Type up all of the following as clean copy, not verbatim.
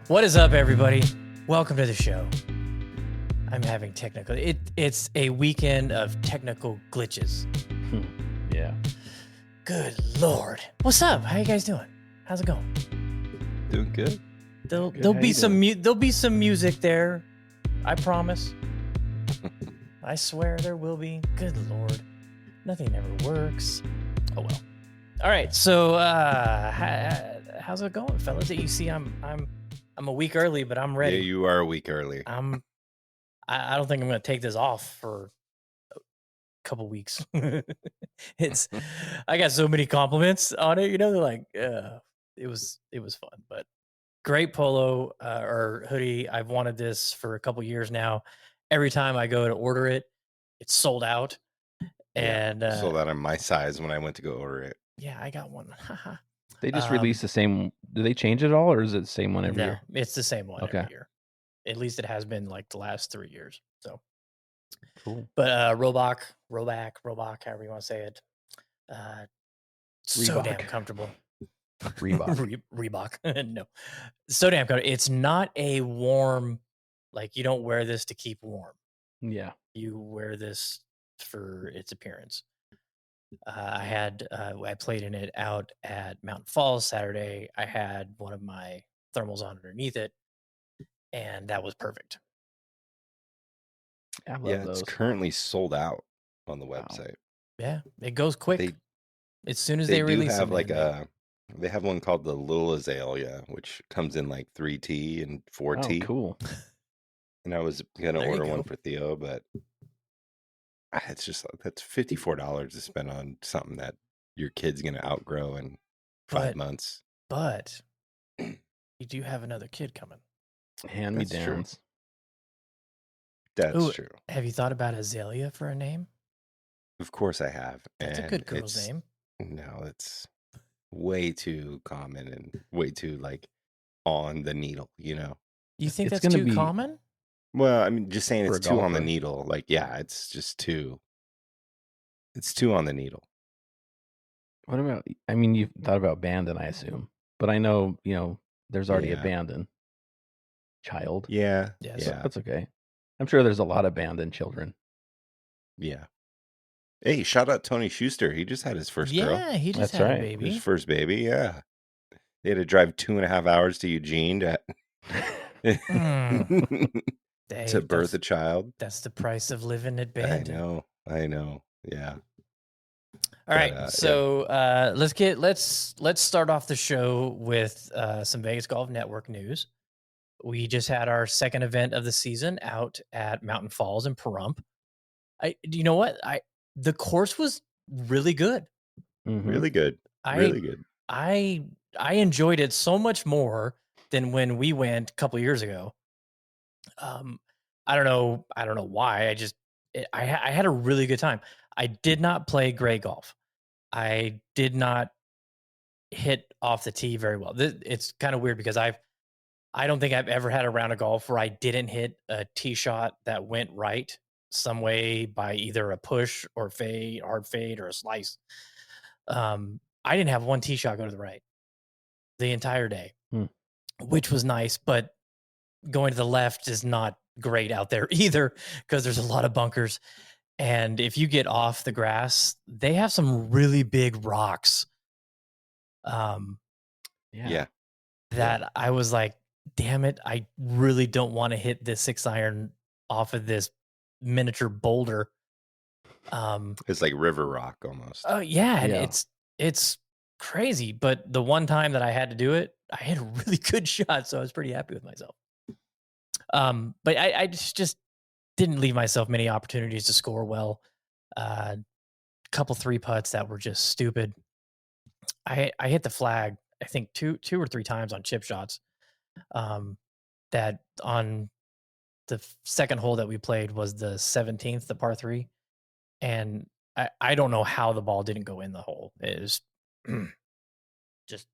What is up, everybody? Welcome to the show. I'm having technical. It's a weekend of technical glitches. Yeah. Good Lord. What's up? How you guys doing? How's it going? Doing good. There'll be some music there. I promise. I swear there will be. Good Lord. Nothing ever works. Oh well. All right. So how's it going, fellas? You see, I'm a week early, but I'm ready. Yeah, you are a week early. I don't think I'm going to take this off for a couple weeks. I got so many compliments on it. They're like, it was fun, but great polo or hoodie. I've wanted this for a couple years now. Every time I go to order it, it's sold out. And sold out on my size when I went to go order it. Yeah, I got one. They just release the same. Do they change it all, or is it the same one every year? It's the same one every year. At least it has been like the last 3 years. So cool. But Roebuck, however you want to say it, so damn comfortable. Reebok. No, so damn comfortable. It's not a warm, like, you don't wear this to keep warm. Yeah, you wear this for its appearance. I played in it out at Mountain Falls Saturday. I had one of my thermals on underneath it, and that was perfect. I love those. It's currently sold out on the website. Yeah, it goes quick. As soon as they release have it, they have one called the Little Azalea, which comes in like 3T and 4T. Oh, cool. And I was gonna order one for Theo, but it's just that's $54 to spend on something that your kid's gonna outgrow in 5 months. But you do have another kid coming. Hand me downs. That's true. Have you thought about Azalea for a name? Of course I have. That's a good girl's name. No, it's way too common and way too like on the needle, You think that's too common? Well, I mean, just saying it's too on the needle. Like, yeah, it's just too. It's too on the needle. What about? I mean, you've thought about Bandon, I assume, but I know there's already a Bandon child. Yeah, so that's okay. I'm sure there's a lot of Bandon children. Yeah. Hey, shout out Tony Schuster. He just had his first girl. Yeah, he just had a baby. His first baby. Yeah. They had to drive 2.5 hours to Eugene to birth a child. That's the price of living at Bandon. I know. Yeah. All right. Let's start off the show with some Vegas Golf Network news. We just had our second event of the season out at Mountain Falls in Pahrump. You know what? The course was really good. Mm-hmm. Really good. Really good. I enjoyed it so much more than when we went a couple of years ago. I don't know why. I had a really good time. I did not play great golf. I did not hit off the tee very well. It's kind of weird because I don't think I've ever had a round of golf where I didn't hit a tee shot that went right some way by either a push or fade, hard fade, or a slice. I didn't have one tee shot go to the right the entire day, which was nice, but going to the left is not great out there either because there's a lot of bunkers. And if you get off the grass, they have some really big rocks. That I was like, damn it, I really don't want to hit this 6-iron off of this miniature boulder. It's like river rock almost. Oh yeah, and it's crazy. But the one time that I had to do it, I had a really good shot, so I was pretty happy with myself. But I just didn't leave myself many opportunities to score well. Couple 3 putts that were just stupid. I hit the flag, I think two or 3 times on chip shots. That on the second hole that we played was the 17th, the par 3. And I don't know how the ball didn't go in the hole. It was just...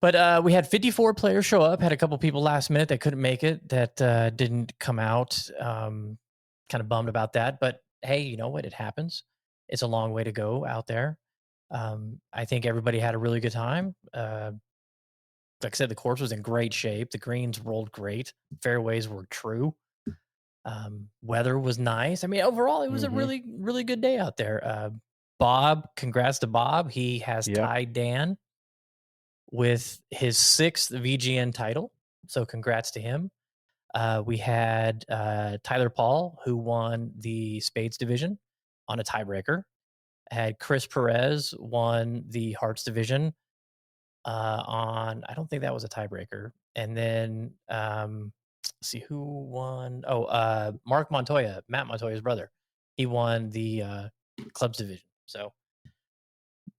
But we had 54 players show up. Had a couple people last minute that couldn't make it, that didn't come out. Kind of bummed about that. But hey, you know what? It happens. It's a long way to go out there. I think everybody had a really good time. like I said, the course was in great shape. The greens rolled great. Fairways were true. Weather was nice. I mean, overall, it was a really, really good day out there. Bob, congrats to Bob. He has tied Dan with his 6th VGN title. So congrats to him. We had Tyler Paul, who won the Spades division on a tiebreaker. Had Chris Perez won the Hearts division on, I don't think that was a tiebreaker. And then let's see who won. Oh, Mark Montoya, Matt Montoya's brother. He won the clubs division. So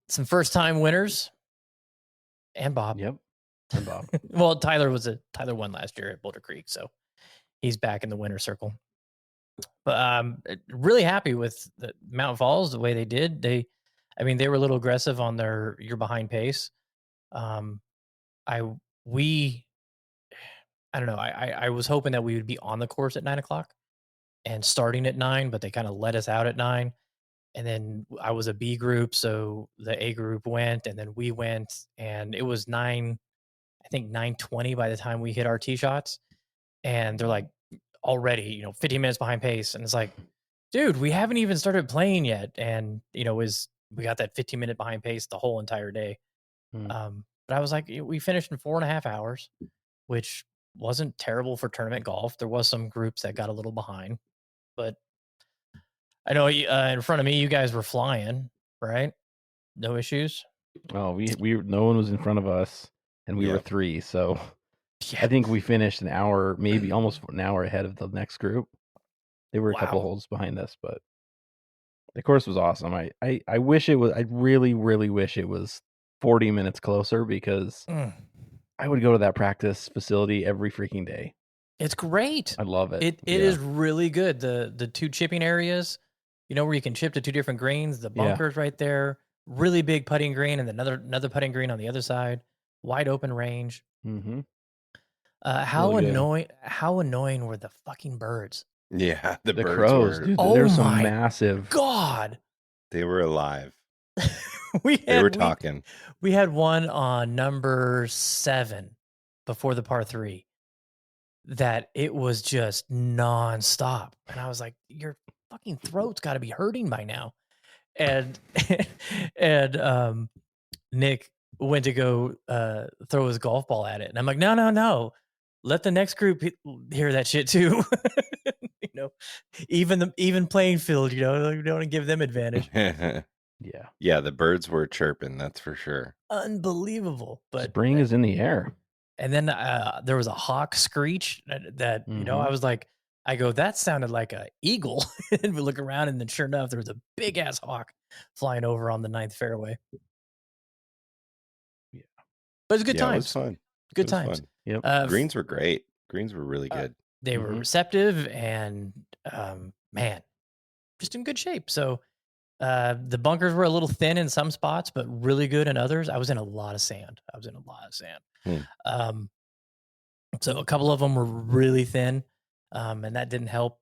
some first time winners. And Bob. Yep. And Bob. Well, Tyler won last year at Boulder Creek, so he's back in the winner circle. But really happy with the Mountain Falls, the way they did. They were a little aggressive on their you're behind pace. I don't know. I was hoping that we would be on the course at 9:00 and starting at 9, but they kind of let us out at 9. And then I was a B group, so the A group went, and then we went, and it was 9:20 by the time we hit our tee shots. And they're like already, 15 minutes behind pace. And it's like, dude, we haven't even started playing yet. And, we got that 15-minute behind pace the whole entire day. But I was like, we finished in 4.5 hours, which wasn't terrible for tournament golf. There was some groups that got a little behind, but I know in front of me, you guys were flying, right? No issues. Oh, we no one was in front of us, and we were 3. So I think we finished an hour, maybe almost an hour ahead of the next group. They were a couple holes behind us, but the course was awesome. I wish it was. I really, really wish it was 40 minutes closer, because I would go to that practice facility every freaking day. It's great. I love it. It is really good. The 2 chipping areas, where you can chip to 2 different greens, the bunkers right there, really big putting green, and another putting green on the other side, wide open range. Mm-hmm. How annoying were the fucking birds? Yeah, the birds crows, were. dude. There's some massive. God, they were alive. They were talking. We had one on number 7 before the par 3 that it was just nonstop, and I was like, your fucking throat's got to be hurting by now. And Nick went to go throw his golf ball at it, and I'm like, no, let the next group hear that shit too. Even playing field, you don't want to give them advantage. Yeah, the birds were chirping, that's for sure. Unbelievable. But spring is in the air. And then there was a hawk screech that I was like, that sounded like an eagle. And we look around, and then sure enough, there was a big ass hawk flying over on the 9th fairway. Yeah, but it was good times. It was fun. Good times. Fun. Yep. Greens were great. Greens were really good. They were receptive, and man, just in good shape. So the bunkers were a little thin in some spots, but really good in others. I was in a lot of sand. So a couple of them were really thin, and that didn't help.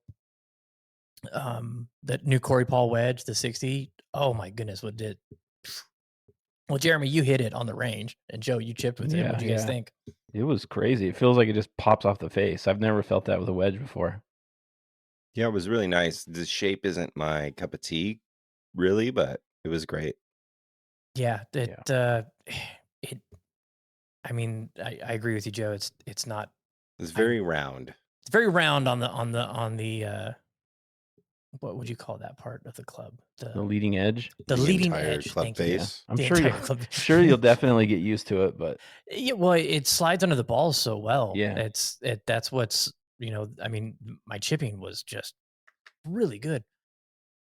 That new Corey Paul wedge, the 60. Oh my goodness, what did? Well, Jeremy, you hit it on the range, and Joe, you chipped with it. What do you guys think? It was crazy. It feels like it just pops off the face. I've never felt that with a wedge before. Yeah, it was really nice. The shape isn't my cup of tea, really, but it was great. Yeah, I mean, I agree with you, Joe. It's not. It's very round. It's very round on the what would you call that part of the club? The leading edge. The leading edge. Club face. I'm sure you'll definitely get used to it, but yeah, well, it slides under the ball so well. Yeah, that's what's I mean, my chipping was just really good.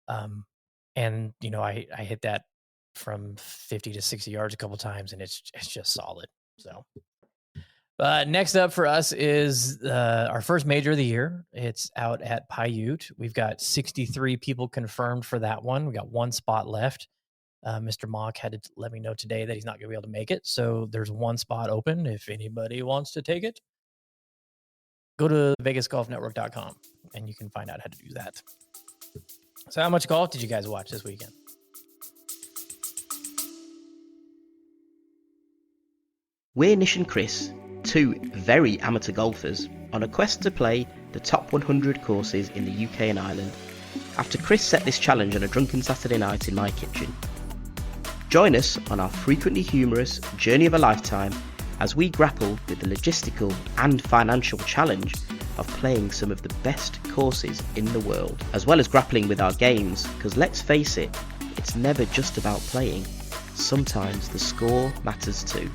And I hit that from 50 to 60 yards a couple times, and it's just solid. So next up for us is our first major of the year. It's out at Paiute. We've got 63 people confirmed for that one. We got 1 spot left. Mr. Mock had to let me know today that he's not going to be able to make it. So there's 1 spot open. If anybody wants to take it, go to vegasgolfnetwork.com and you can find out how to do that. So how much golf did you guys watch this weekend? We're Nish and Chris, two very amateur golfers, on a quest to play the top 100 courses in the UK and Ireland, after Chris set this challenge on a drunken Saturday night in my kitchen. Join us on our frequently humorous journey of a lifetime as we grapple with the logistical and financial challenge of playing some of the best courses in the world, as well as grappling with our games, because let's face it, it's never just about playing. Sometimes the score matters too.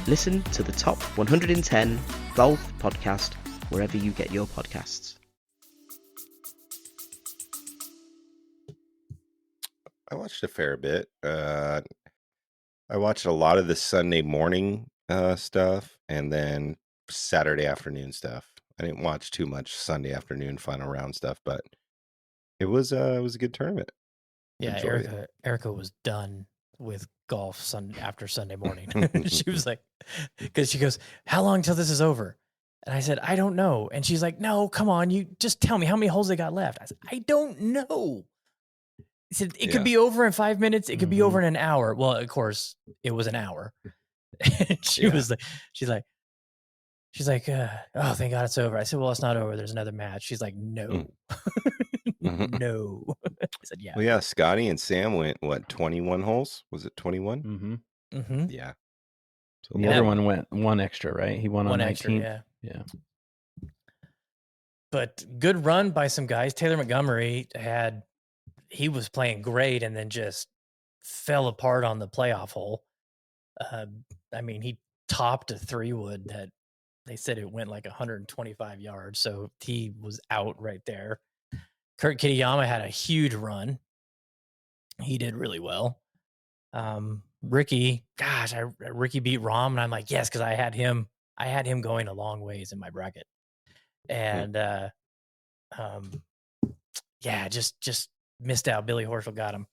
Listen to the Top 110 Golf Podcast wherever you get your podcasts. I watched a fair bit. I watched a lot of the Sunday morning stuff and then Saturday afternoon stuff. I didn't watch too much Sunday afternoon final round stuff, but it was a good tournament. Yeah, Erica was done with golf after Sunday morning. She was like, because she goes, "How long till this is over?" And I said, "I don't know." And she's like, "No, come on, you just tell me how many holes they got left." I said, "I don't know." He said, "It could be over in 5 minutes. It could be over in an hour." Well, of course, it was an hour. And she's like, "Oh, thank God it's over." I said, "Well, it's not over. There's another match." She's like, "No, no." I said, "Yeah." Well, yeah, Scotty and Sam went, 21 holes? Was it 21? Mm-hmm. Mm-hmm. Yeah. So the other one went one extra, right? He won on 19th. Extra, yeah. But good run by some guys. Taylor Montgomery he was playing great and then just fell apart on the playoff hole. I mean, he topped a 3-wood that they said it went like 125 yards. So he was out right there. Kurt Kitayama had a huge run. He did really well. Ricky beat Rom, and I'm like, yes, because I had him going a long ways in my bracket. And just missed out. Billy Horschel got him.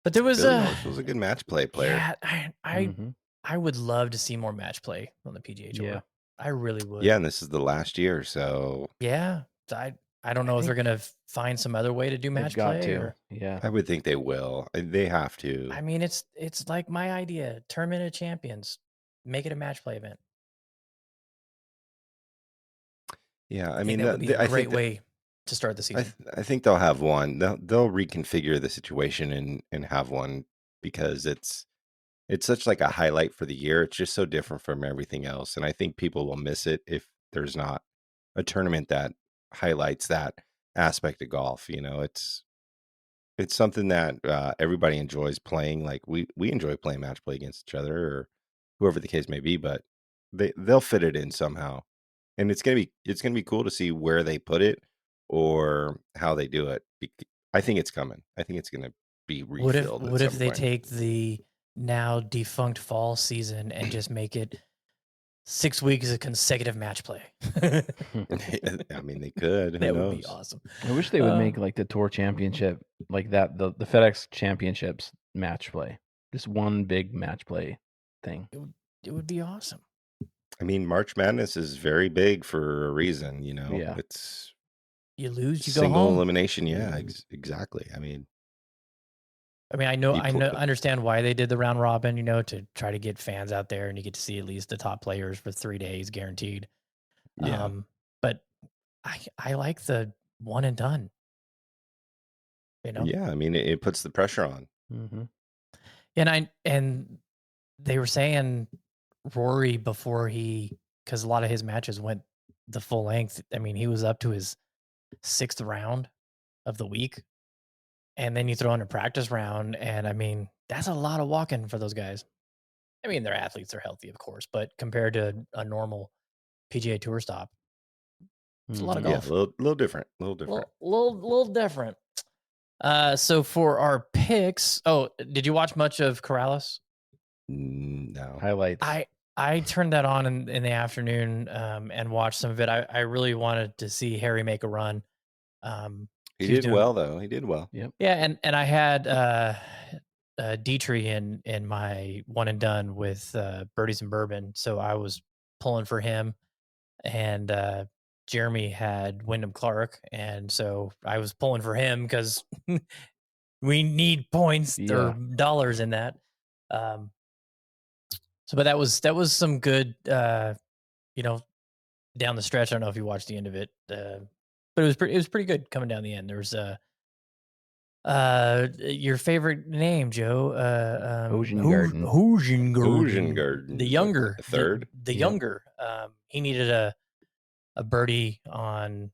But there was Billy Horschel was a good match play player. Yeah, I would love to see more match play on the PGA Tour. Yeah. I really would. Yeah, and this is the last year, so yeah. I don't know if they're gonna find some other way to do match play. Yeah, I would think they will. They have to. I mean, it's like my idea: Tournament of Champions, make it a match play event. Yeah, I mean, that would be a great way to start the season. I think they'll have one. They'll reconfigure the situation and have one because it's such like a highlight for the year. It's just so different from everything else, and I think people will miss it if there's not a tournament that highlights that aspect of golf. You know, it's something that everybody enjoys playing. Like we enjoy playing match play against each other or whoever the case may be, but they'll fit it in somehow. And it's gonna be cool to see where they put it or how they do it. I think it's coming. I think it's gonna be refilled. What if they take the now defunct fall season and just make it 6 weeks of consecutive match play? I mean, they could. That would be awesome. I wish they would make like the Tour Championship like that, the FedEx Championships match play, just one big match play thing. It would be awesome. I mean, March Madness is very big for a reason, you know. Yeah. It's you lose, you go single home. elimination. Yeah, exactly. I mean, I understand why they did the round robin, you know, to try to get fans out there and you get to see at least the top players for 3 days guaranteed. Yeah. But I like the one and done. You know? Yeah, I mean, it puts the pressure on. Mm-hmm. And they were saying Rory because a lot of his matches went the full length. I mean, he was up to his 6th round of the week. And then you throw in a practice round. And I mean, that's a lot of walking for those guys. I mean, they're athletes, they're healthy, of course, but compared to a normal PGA Tour stop, it's a lot of golf. Yeah, a little different. Little different. So for our picks, did you watch much of Corrales? No. Highlights. I turned that on in the afternoon and watched some of it. I really wanted to see Harry make a run. He did well, though. He did well. Yep. Yeah, and I had Dietrich in my one and done with Birdies and Bourbon, so I was pulling for him, and Jeremy had Wyndham Clark, and so I was pulling for him because we need points or dollars in that. So, but that was some good, you know, down the stretch. I don't know if you watched the end of it, but it was pretty good coming down the end. There was your favorite name, Joe, Hoesengarten. Hoesengarten. The younger, third, the younger. He needed a birdie on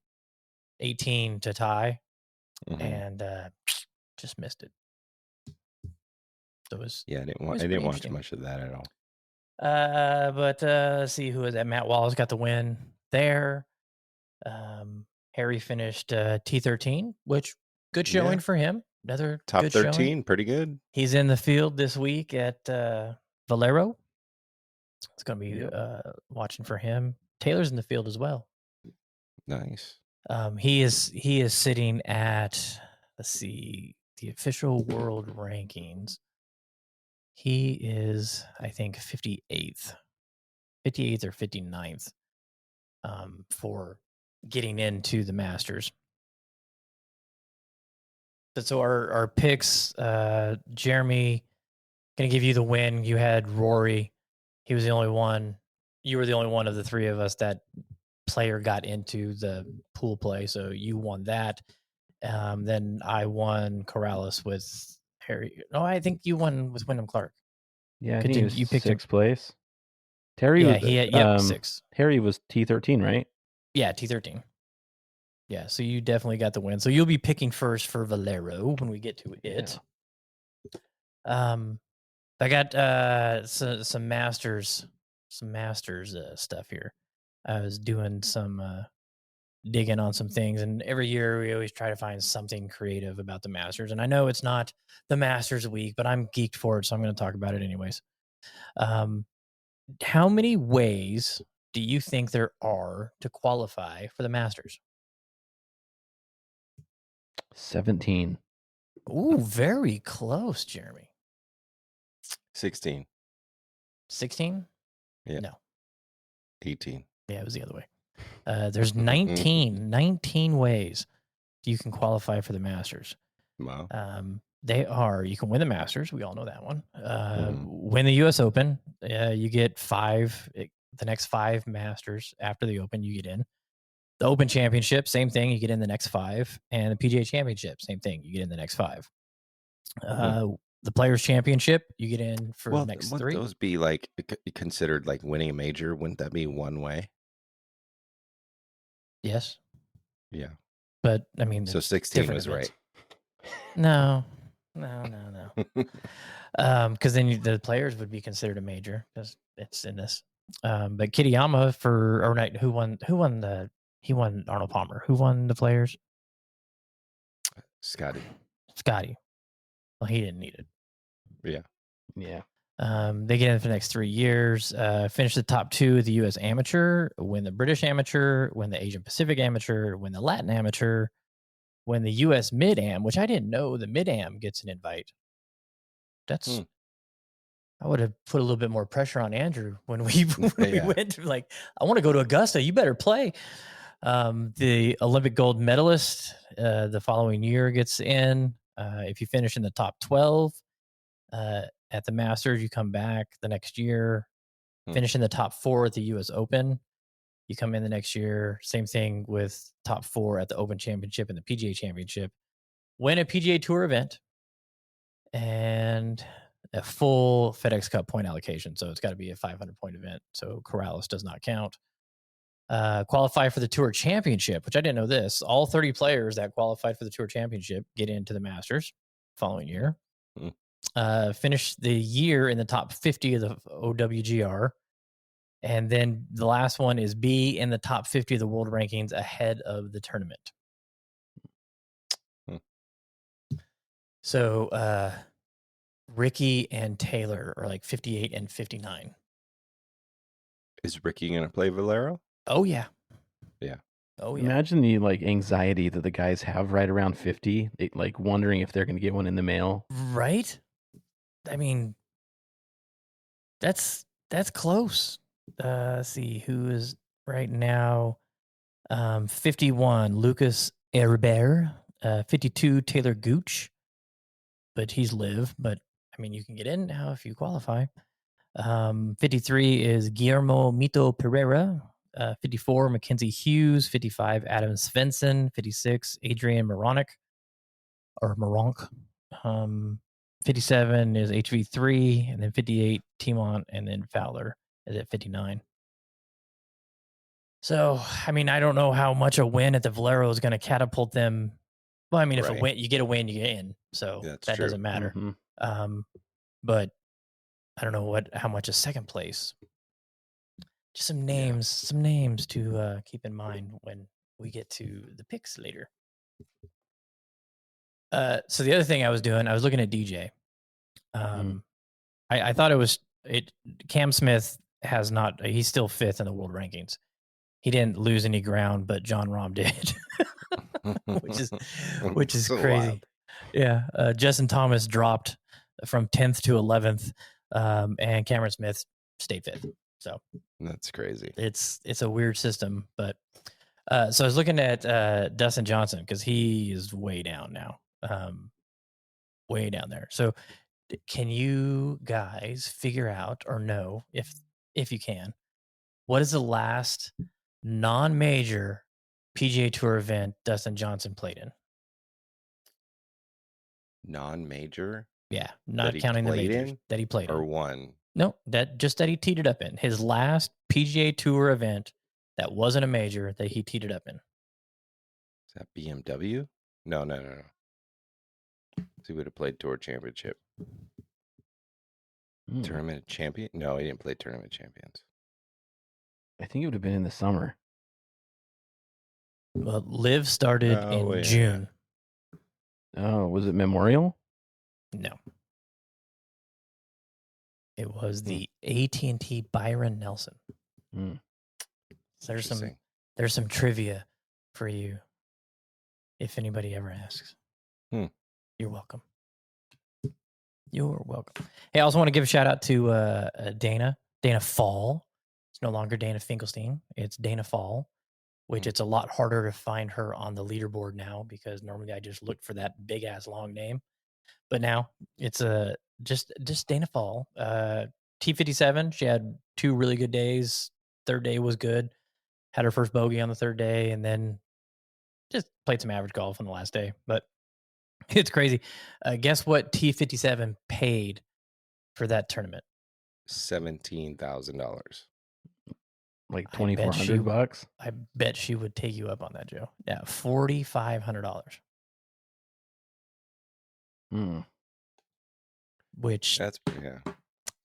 18 to tie, and just missed it. So it was I didn't watch much of that at all. But let's see, who was that? Matt Wallace got the win there. Harry finished T13, which good showing for him. Another top good 13, showing. Pretty good. He's in the field this week at Valero. It's going to be watching for him. Taylor's in the field as well. Nice. He is sitting at, let's see, the official world rankings. He is, I think, 58th or 59th for getting into the Masters. But so our picks, Jeremy, going to give you the win. You had Rory. He was the only one. You were the only one of the three of us that player got into the pool play, so you won that. Then I won Corrales with Harry. No, I think you won with Wyndham Clark. Yeah, I think you picked sixth place. Terry was 6. Harry was T13, right? Yeah, T13. Yeah, so you definitely got the win. So you'll be picking first for Valero when we get to it. Yeah. I got some Masters stuff here. I was doing some digging on some things, and every year we always try to find something creative about the Masters. And I know it's not the Masters week, but I'm geeked for it, so I'm going to talk about it anyways. How many ways do you think there are to qualify for the Masters? 17. Ooh, very close, Jeremy. 16. 16? Yeah. No. 18. Yeah, it was the other way. There's 19 ways you can qualify for the Masters. Wow. They are, you can win the Masters. We all know that one. Win the U.S. Open. You get the next 5 Masters after the Open, you get in. The Open Championship, same thing. You get in the next 5. And the PGA Championship, same thing. You get in the next 5. The Players Championship, you get in for the next 3. Wouldn't those be like considered like winning a major? Wouldn't that be one way? Yes. Yeah. But I mean, so 16 was right. No. Because then the Players would be considered a major because it's in this. But Kitayama he won Arnold Palmer. Who won the Players? Scotty. Well, he didn't need it. Yeah. They get in for the next 3 years, finish the top 2 of the U.S. Amateur, win the British Amateur, win the Asian Pacific Amateur, win the Latin Amateur, win the U.S. Mid-Am, which I didn't know the Mid-Am gets an invite. That's I would have put a little bit more pressure on Andrew when we went to, like, I want to go to Augusta. You better play. The Olympic gold medalist the following year gets in. If you finish in the top 12 at the Masters, you come back the next year. Finish in the top 4 at the U.S. Open. You come in the next year. Same thing with top 4 at the Open Championship and the PGA Championship. Win a PGA Tour event and a full FedEx Cup point allocation. So it's got to be a 500-point event. So Corrales does not count. Qualify for the Tour Championship, which I didn't know this. All 30 players that qualified for the Tour Championship get into the Masters following year. Finish the year in the top 50 of the OWGR. And then the last one is be in the top 50 of the world rankings ahead of the tournament. So Ricky and Taylor are like 58 and 59. Is Ricky going to play Valero? Oh, yeah. Yeah. Oh, yeah. Imagine the anxiety that the guys have right around 50, wondering if they're going to get one in the mail. Right? I mean, that's close. Let's see who is right now. 51, Lucas Herbert. 52, Taylor Gooch. But he's LIV. But I mean, you can get in now if you qualify. 53 is Guillermo Mito Pereira. 54, Mackenzie Hughes. 55, Adam Svensson. 56, Adrian Moronk. 57 is HV3, and then 58, Timon, and then Fowler is at 59. So, I mean, I don't know how much a win at the Valero is going to catapult them. Well, I mean, if you get a win, you get in. So that doesn't matter. Mm-hmm. But I don't know how much is second place. Just some names to keep in mind when we get to the picks later. So the other thing I was doing, I was looking at DJ. I thought Cam Smith has not, he's still 5th in the world rankings. He didn't lose any ground, but John Rahm did, which is so crazy. Wild. Yeah. Justin Thomas dropped from 10th to 11th, and Cameron Smith stayed 5th. So that's crazy. It's a weird system, but so I was looking at Dustin Johnson because he is way down now, way down there. So can you guys figure out or know if you can, what is the last non-major PGA Tour event Dustin Johnson played in? Non-major? Yeah, not counting the majors that he played in. Or won? No, that he teed it up in. His last PGA Tour event that wasn't a major that he teed it up in. Is that BMW? No. He would have played Tour Championship. Tournament Champion? No, he didn't play Tournament Champions. I think it would have been in the summer. Well, LIV started in June. Oh, was it Memorial? No. It was the AT&T Byron Nelson. So there's some trivia for you if anybody ever asks. You're welcome. You're welcome. Hey, I also want to give a shout out to Dana Fall. It's no longer Dana Finkelstein. It's Dana Fall, which it's a lot harder to find her on the leaderboard now because normally I just look for that big ass long name. But now it's just Dana Fall. T57, she had 2 really good days. Third day was good. Had her first bogey on the third day and then just played some average golf on the last day. But it's crazy. Guess what T57 paid for that tournament? $17,000. Like $2,400. I bet she would take you up on that, Joe. Yeah, $4,500. Which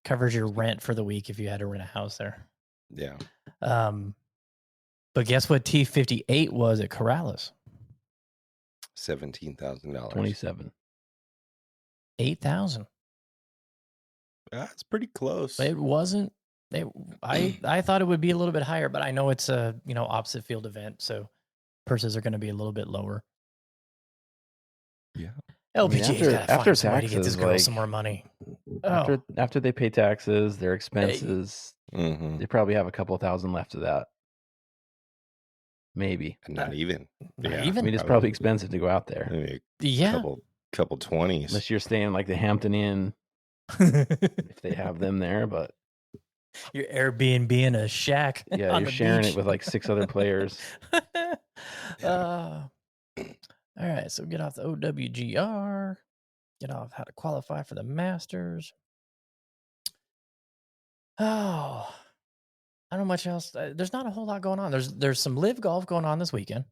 covers your rent for the week if you had to rent a house there. Yeah. But guess what T58 was at Corrales? $17,000. 27. 8,000. That's pretty close. It wasn't. I thought it would be a little bit higher, but I know it's a opposite field event, so purses are going to be a little bit lower. Yeah. LPGA's got to find some way to get this girl some more money. After they pay taxes, their expenses, they probably have a couple thousand left of that. Maybe. Not even. Yeah. I mean, it's probably expensive to go out there. Maybe a couple 20s. Unless you're staying like the Hampton Inn, if they have them there, but you're Airbnb in a shack. Yeah, you're sharing it with like 6 other players. All right, so get off the OWGR. Get off how to qualify for the Masters. Oh, I don't know much else. There's not a whole lot going on. There's some LIV Golf going on this weekend.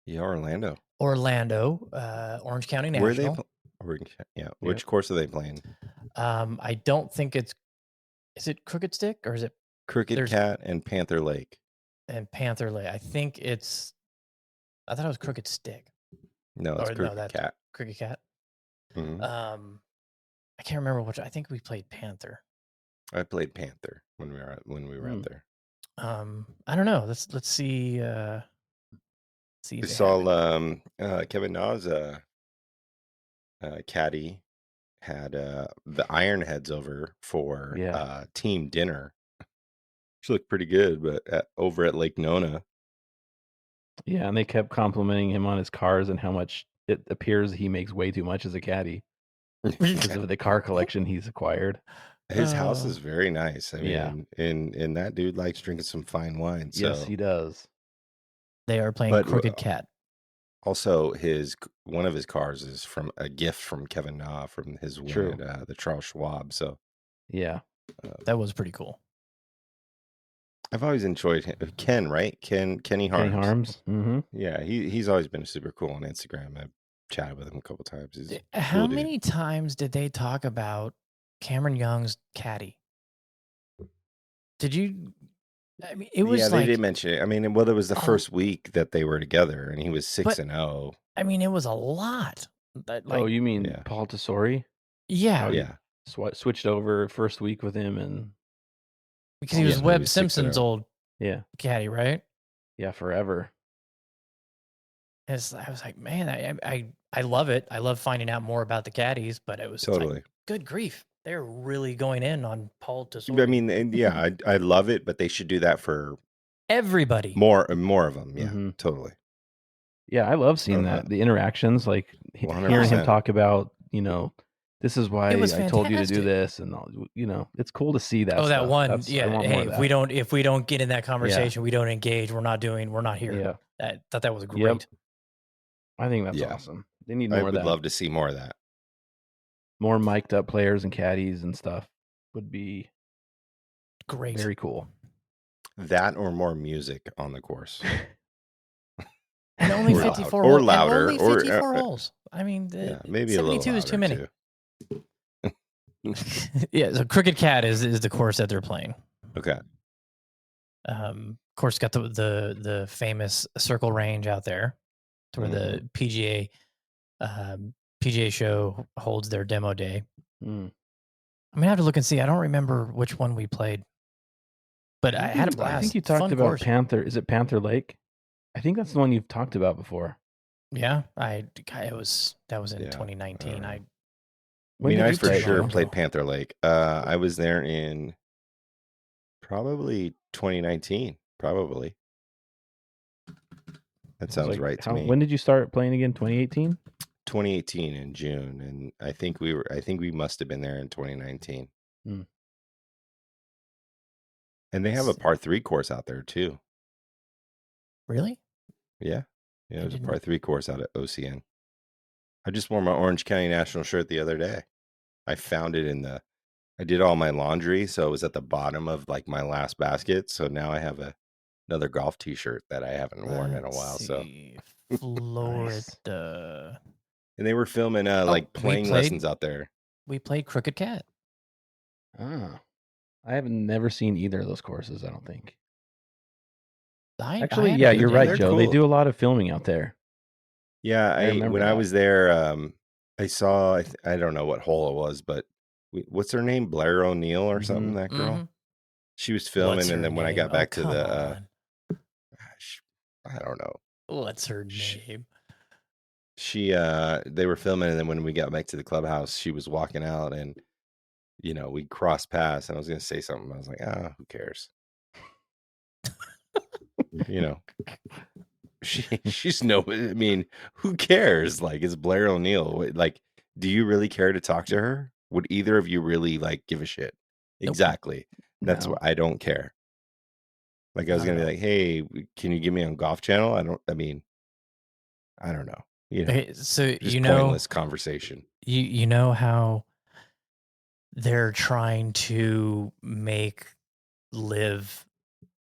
Yeah, Orlando, Orange County National. Where are they? Which course are they playing? I don't think is it Crooked Stick or is it Crooked Cat and Panther Lake? And Panther Lake. I thought it was Crooked Stick. No, it's Crooked Cat. Crooked Cat. Mm-hmm. I can't remember which. I think we played Panther. I played Panther when we were out there. I don't know. Let's see. We saw Kevin Na's caddy had the Ironheads over for team dinner. She looked pretty good, but over at Lake Nona. Yeah, and they kept complimenting him on his cars and how much it appears he makes way too much as a caddy because of the car collection he's acquired. His house is very nice. I Yeah. mean, and that dude likes drinking some fine wine. So. Yes, he does. They are playing But, Crooked Cat. Also, one of his cars is from a gift from Kevin Na from his win True. at the Charles Schwab. So Yeah. That was pretty cool. I've always enjoyed him. Ken, right? Kenny Harms. Kenny Harms. Mm-hmm. Yeah, he's always been super cool on Instagram. I've chatted with him a couple times. He's a How cool dude. many times did they talk about Cameron Young's caddy? Did you? I mean, it was they did mention it. I mean, well, it was the first week that they were together, and he was 6-0. I mean, it was a lot. Oh, you mean Yeah. Paul Tesori? Yeah. Oh, yeah. Switched over first week with him, and because he was he Webb was Simpson's 6-0. old yeah, caddy, right? yeah, forever. I was like, man, I love it. I love finding out more about the caddies, but it was Totally. like, good grief, they're really going in on Paul Tesori. I mean, and yeah, I love it, but they should do that for everybody. more of them. Yeah, Mhm. totally. Yeah, I love seeing that. The interactions, like hearing him 100%. talk about, this is why It was I told you to do fantastic. this, and it's cool to see that. Oh, that stuff. one. I Yeah. want more Hey, of if that. we don't get in that conversation, we don't engage. We're not here. Yeah, I thought that was great. Yep. I think that's Yeah. awesome. They need I more of would that. love to see more of that. More mic'd up players and caddies and stuff would be Great. very cool. That or more music on the course. And only Or 54 loud- or holes. And louder, only or, 54 holes. I mean, Yeah, maybe a 72 little is too many. too. Yeah, so Crooked Cat is the course that they're playing. Okay. Of course, got the famous circle range out there, to where the PGA show holds their demo day. Mm. I'm gonna have to look and see. I don't remember which one we played, but I had a blast. I think you talked Fun about course. Panther. Is it Panther Lake? I think that's the one you've talked about before. Yeah, that was in Yeah, 2019. I When mean, did I you for play, sure Joe? played Panther Lake. I was there in probably 2019. Probably. That sounds right to me. When did you start playing again? 2018? 2018 in June, and I think we must have been there in 2019. Hmm. And they have a par 3 course out there too. Really? Yeah. Yeah, I there's a didn't- par 3 course out at OCN. I just wore my Orange County National shirt the other day. I found it I did all my laundry, so it was at the bottom of like my last basket. So now I have another golf t-shirt that I haven't worn in a Let's while. So see. Florida. and they were filming like playing lessons out there. We played Crooked Cat. Oh. I have never seen either of those courses, I don't think. I Actually, had a yeah, good you're day. right, They're Joe. They cool. do a lot of filming out there. Yeah, remember when I that. was there, I saw I don't know what hole it was, but what's her name? Blair O'Neill or something? That girl. Mhm. She was filming, What's and her then when I name? got back to come the, on. I don't know. What's her name? They were filming, and then when we got back to the clubhouse, she was walking out, and we crossed paths, and I was gonna say something. I was like, who cares? She's no. I mean, who cares? Like, it's Blair O'Neill. Like, do you really care to talk to her? Would either of you really give a shit? Nope. Exactly. That's No. what I don't care. Like, I was gonna be like, hey, can you get me on Golf Channel? I don't know. Okay, so Just pointless conversation. you know how they're trying to make LIV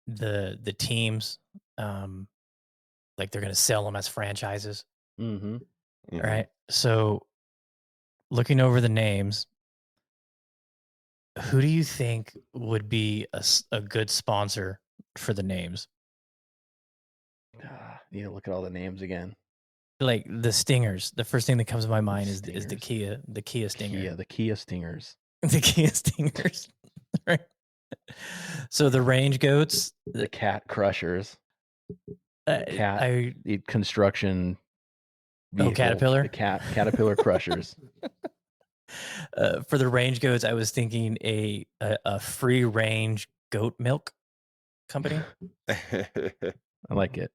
the teams, like they're going to sell them as franchises, Mm-hmm. Mhm. right? So looking over the names, who do you think would be a good sponsor for the names? Need to look at all the names again. Like the Stingers. The first thing that comes to my mind is the Stingers. Kia Stinger. Yeah, the Kia Stingers. The Kia Stingers. Right. So the Range Goats, The Cat Crushers. Cat. The construction vehicle. Caterpillar? The Caterpillar Crushers. For the Range Goats, I was thinking a free range goat milk company. I like it.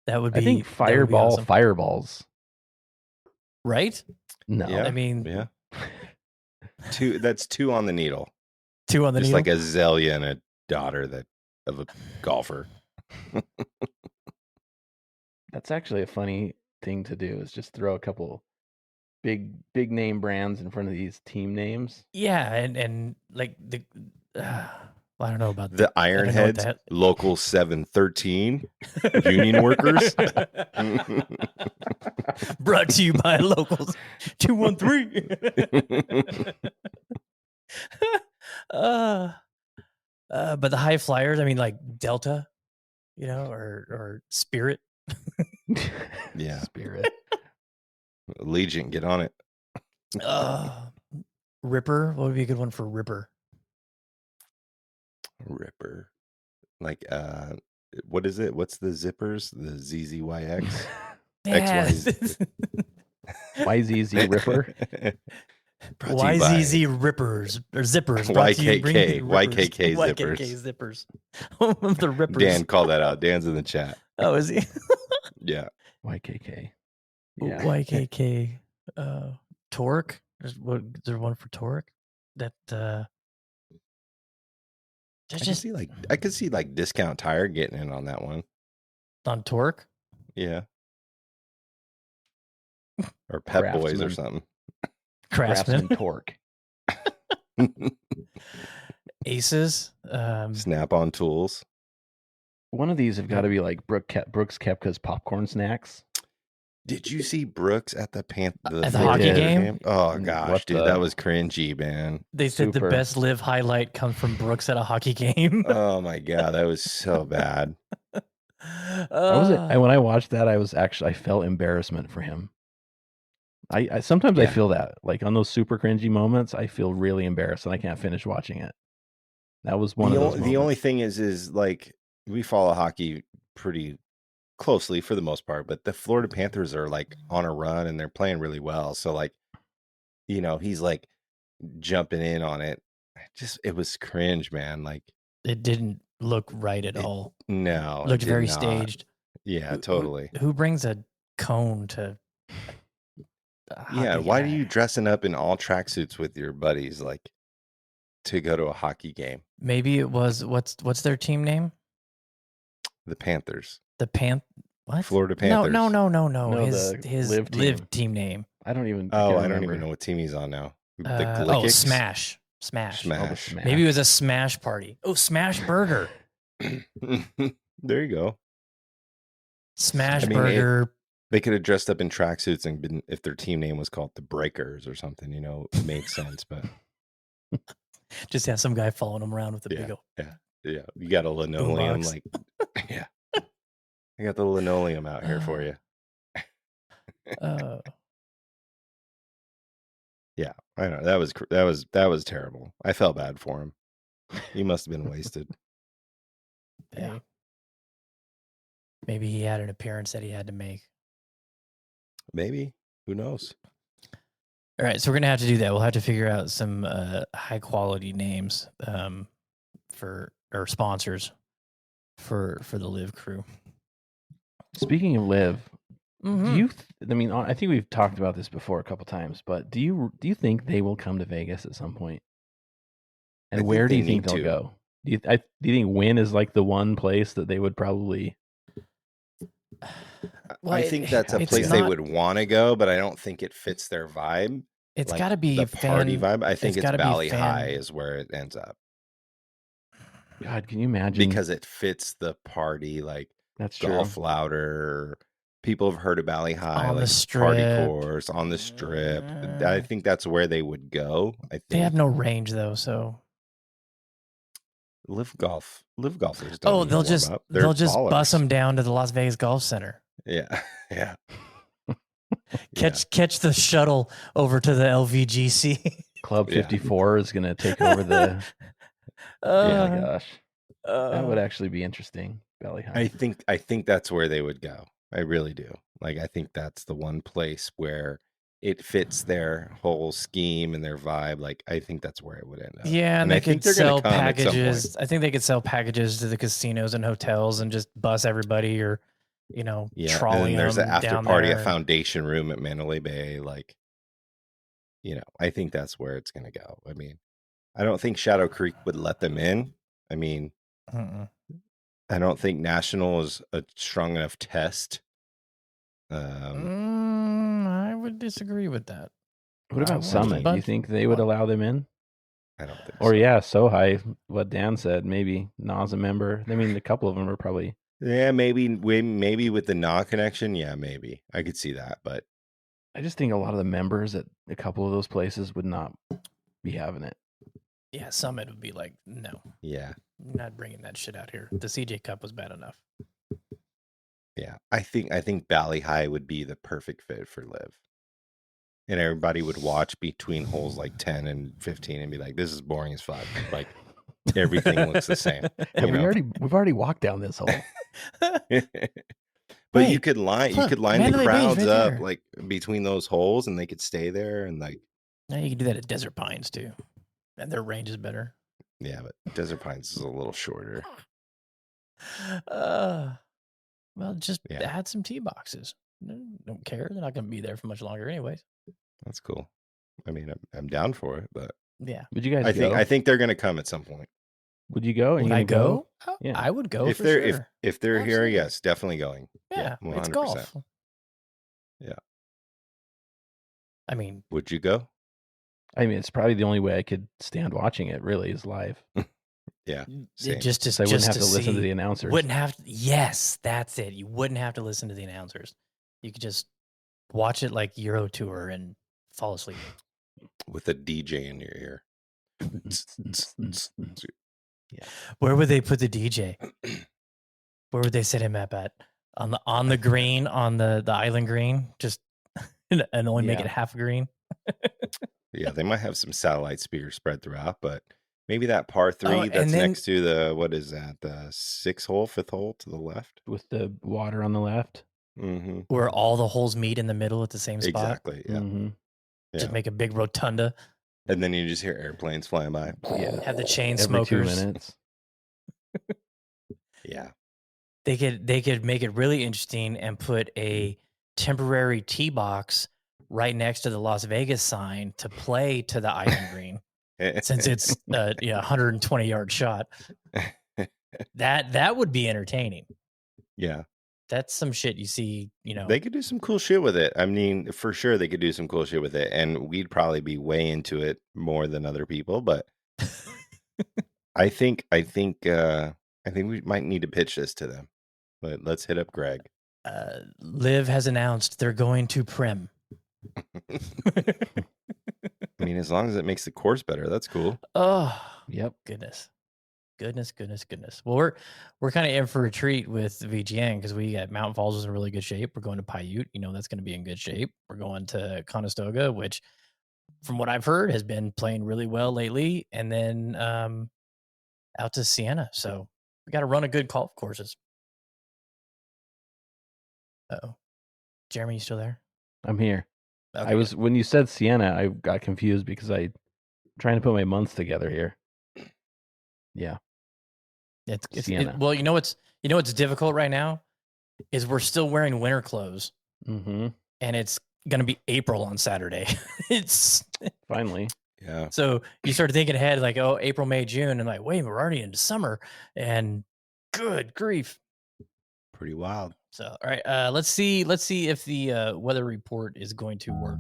That would be. I think that would be Fireball awesome. Fireballs. Right? No. Yeah. I mean, Yeah. That's 2 on the needle. 2 on the Just needle. like a Zelia and a daughter of a golfer. That's actually a funny thing to do, is just throw a couple big name brands in front of these team names. Yeah, and like the I don't know about The Ironheads, Local 713, Union Workers. Brought to you by Locals 213. But the high flyers, I mean, like Delta, or Spirit. Yeah. Spirit. Allegiant, get on it. Ripper. What would be a good one for Ripper? Ripper. Like, what is it? What's the zippers? The ZZYX? XYZ. YZZ Ripper. YZZ Rippers or Zippers. YKK Zippers. The Rippers. Dan, call that out. Dan's in the chat. Oh, is he? Yeah. YKK. Yeah. YKK. Torque. Is there one for Torque? That I could see like Discount Tire getting in on that one. On Torque? Yeah. Or Pep Boys or something. Craftsman Torque. Aces. Snap-on Tools. One of these have got to be like Brooks Koepka's popcorn snacks. Did you see Brooks at the hockey game? Oh gosh, dude, that was cringy, man. They said the best live highlight comes from Brooks at a hockey game. Oh my god, that was so bad. When I watched that, I felt embarrassment for him. I sometimes I feel that, like on those super cringy moments, I feel really embarrassed and I can't finish watching it. That was one of those moments. The only thing is like we follow hockey pretty closely for the most part, but the Florida Panthers are like on a run and they're playing really well. So like, he's like jumping in on it. It was cringe, man. Like it didn't look right at all. No, it looked very staged. Yeah, totally. Who brings a cone to? Yeah, why are you dressing up in all tracksuits with your buddies like to go to a hockey game? Maybe it was what's their team name? The Panthers. What? Florida Panthers. No. His live team name. I don't even know what team he's on now. The Smash. Smash. Maybe it was a Smash party. Oh, Smash Burger. There you go. Smash Burger. They could have dressed up in tracksuits and been, if their team name was called the Breakers or something, it made sense. But just have some guy following them around with a big old. Yeah. You got a linoleum, yeah. I got the linoleum out here for you. Yeah, I know that was terrible. I felt bad for him. He must have been wasted. Yeah. Maybe he had an appearance that he had to make. Maybe. Who knows? All right, so we're gonna have to do that. We'll have to figure out some high quality names for our sponsors for the LIV crew. Speaking of LIV, I think we've talked about this before a couple times, but do you think they will come to Vegas at some point? And where do you think they'll go? Do you think Wynn is like the one place that they would probably? Well, I think that's a place they would want to go, but I don't think it fits their vibe. It's got to be the party vibe. I think it's Valley High is where it ends up. God, can you imagine? Because it fits the party, like that's golf louder. People have heard of Valley High, on like the strip. Party course on the strip. I think that's where they would go. I think they have no range though, so LIV golfers. They'll just bus them down to the Las Vegas Golf Center. Yeah. Catch the shuttle over to the LVGC. Club 54 is going to take over the. Oh my gosh, that would actually be interesting. Valley High. I think that's where they would go. I really do. Like, I think that's the one place where it fits their whole scheme and their vibe. Like, I think that's where it would end up. Yeah, and they could sell packages. I think they could sell packages to the casinos and hotels and just bus everybody, or trolley. And there's an after party at Foundation Room at Mandalay Bay. Like, I think that's where it's going to go. I mean, I don't think Shadow Creek would let them in. I mean, I don't think National is a strong enough test. I would disagree with that. What about Summit? Do you think they would allow them in? I don't think or so. yeah, so high. What Dan said, maybe Nas a member. I mean, a couple of them are probably. Yeah, maybe with the Nah connection. Yeah, maybe I could see that, but I just think a lot of the members at a couple of those places would not be having it. Yeah, Summit would be like, no. Yeah, not bringing that shit out here. The CJ Cup was bad enough. Yeah, I think Bali High would be the perfect fit for LIV. And everybody would watch between holes like 10 and 15 and be like, this is boring as fuck. Like everything looks the same. We've already walked down this hole. But you could line the crowds up like between those holes and they could stay there and like. Now you can do that at Desert Pines too. And their range is better. Yeah, but Desert Pines is a little shorter. Well, just add some tee boxes. Don't care. They're not going to be there for much longer anyways. That's cool. I mean, I'm down for it, but yeah. Would you guys go? I think they're going to come at some point. Would you go? Would I go? Yeah, I would go if they're sure. if they're here. Yes, definitely going. Yeah, 100%. It's golf. Yeah. I mean, would you go? I mean, it's probably the only way I could stand watching it. Really, is live. Yeah, just I wouldn't have to listen to the announcers. Wouldn't have. Yes, that's it. You wouldn't have to listen to the announcers. You could just watch it like Euro Tour and fall asleep with a DJ in your ear. Yeah. Where would they put the DJ? Where would they set him up at? On the green, on the island green, just and only make it half green. Yeah, they might have some satellite speakers spread throughout, but maybe that par 3 that's next to the what is that? The 5th hole to the left with the water on the left, where all the holes meet in the middle at the same spot. Exactly. Yeah. Just make a big rotunda. And then you just hear airplanes flying by. Yeah. Have the chain smokers. 2 minutes. Yeah. They could make it really interesting and put a temporary tee box right next to the Las Vegas sign to play to the island green. Since it's a 120-yard shot. That would be entertaining. Yeah. That's some shit you see, They could do some cool shit with it. I mean, for sure they could do some cool shit with it, and we'd probably be way into it more than other people, but I think we might need to pitch this to them. But let's hit up Greg. LIV has announced they're going to Prim. I mean, as long as it makes the course better, that's cool. Oh, yep. Goodness. Well, we're kind of in for a treat with VGN because we got Mountain Falls is in really good shape. We're going to Paiute. That's going to be in good shape. We're going to Conestoga, which, from what I've heard, has been playing really well lately. And then out to Siena. So we got to run a good golf courses. Uh-oh. Jeremy, you still there? I'm here. Okay. When you said Siena, I got confused because I'm trying to put my months together here. Yeah. It's well, what's difficult right now is we're still wearing winter clothes, and it's going to be April on Saturday. It's finally, yeah. So you start thinking ahead, like, oh, April, May, June, and like, wait, we're already into summer, and good grief, pretty wild. So, all right, let's see if the weather report is going to work.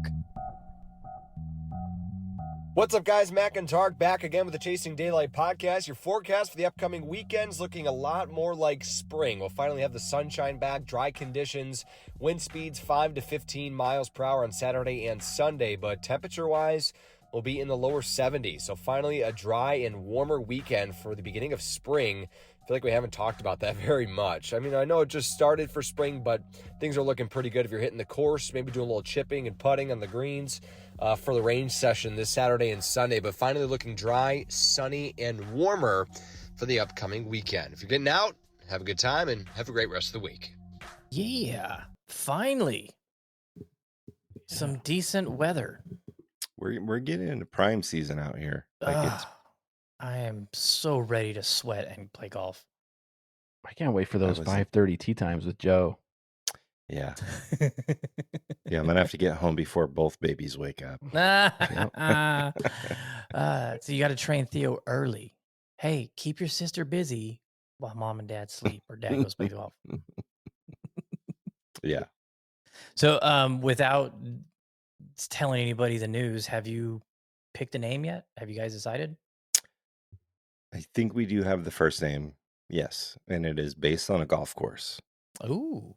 What's up, guys? Matt Gontarek back again with the Chasing Daylight podcast. Your forecast for the upcoming weekend's looking a lot more like spring. We'll finally have the sunshine back, dry conditions, wind speeds 5 to 15 miles per hour on Saturday and Sunday, but temperature-wise, we'll be in the lower 70s. So finally a dry and warmer weekend for the beginning of spring. I feel like we haven't talked about that very much. I mean, I know it just started for spring, but things are looking pretty good if you're hitting the course, maybe doing a little chipping and putting on the greens for the range session this Saturday and Sunday, but finally looking dry, sunny, and warmer for the upcoming weekend. If you're getting out, have a good time and have a great rest of the week. Yeah, finally. Some decent weather. We're getting into prime season out here. I am so ready to sweat and play golf. I can't wait for those 5:30 tee times with Joe. Yeah. Yeah, I'm gonna have to get home before both babies wake up. So you got to train Theo early. Hey, keep your sister busy while mom and dad sleep or dad goes play golf. Yeah. So, without telling anybody the news, have you picked a name yet? Have you guys decided? I think we do have the first name. Yes. And it is based on a golf course. Ooh.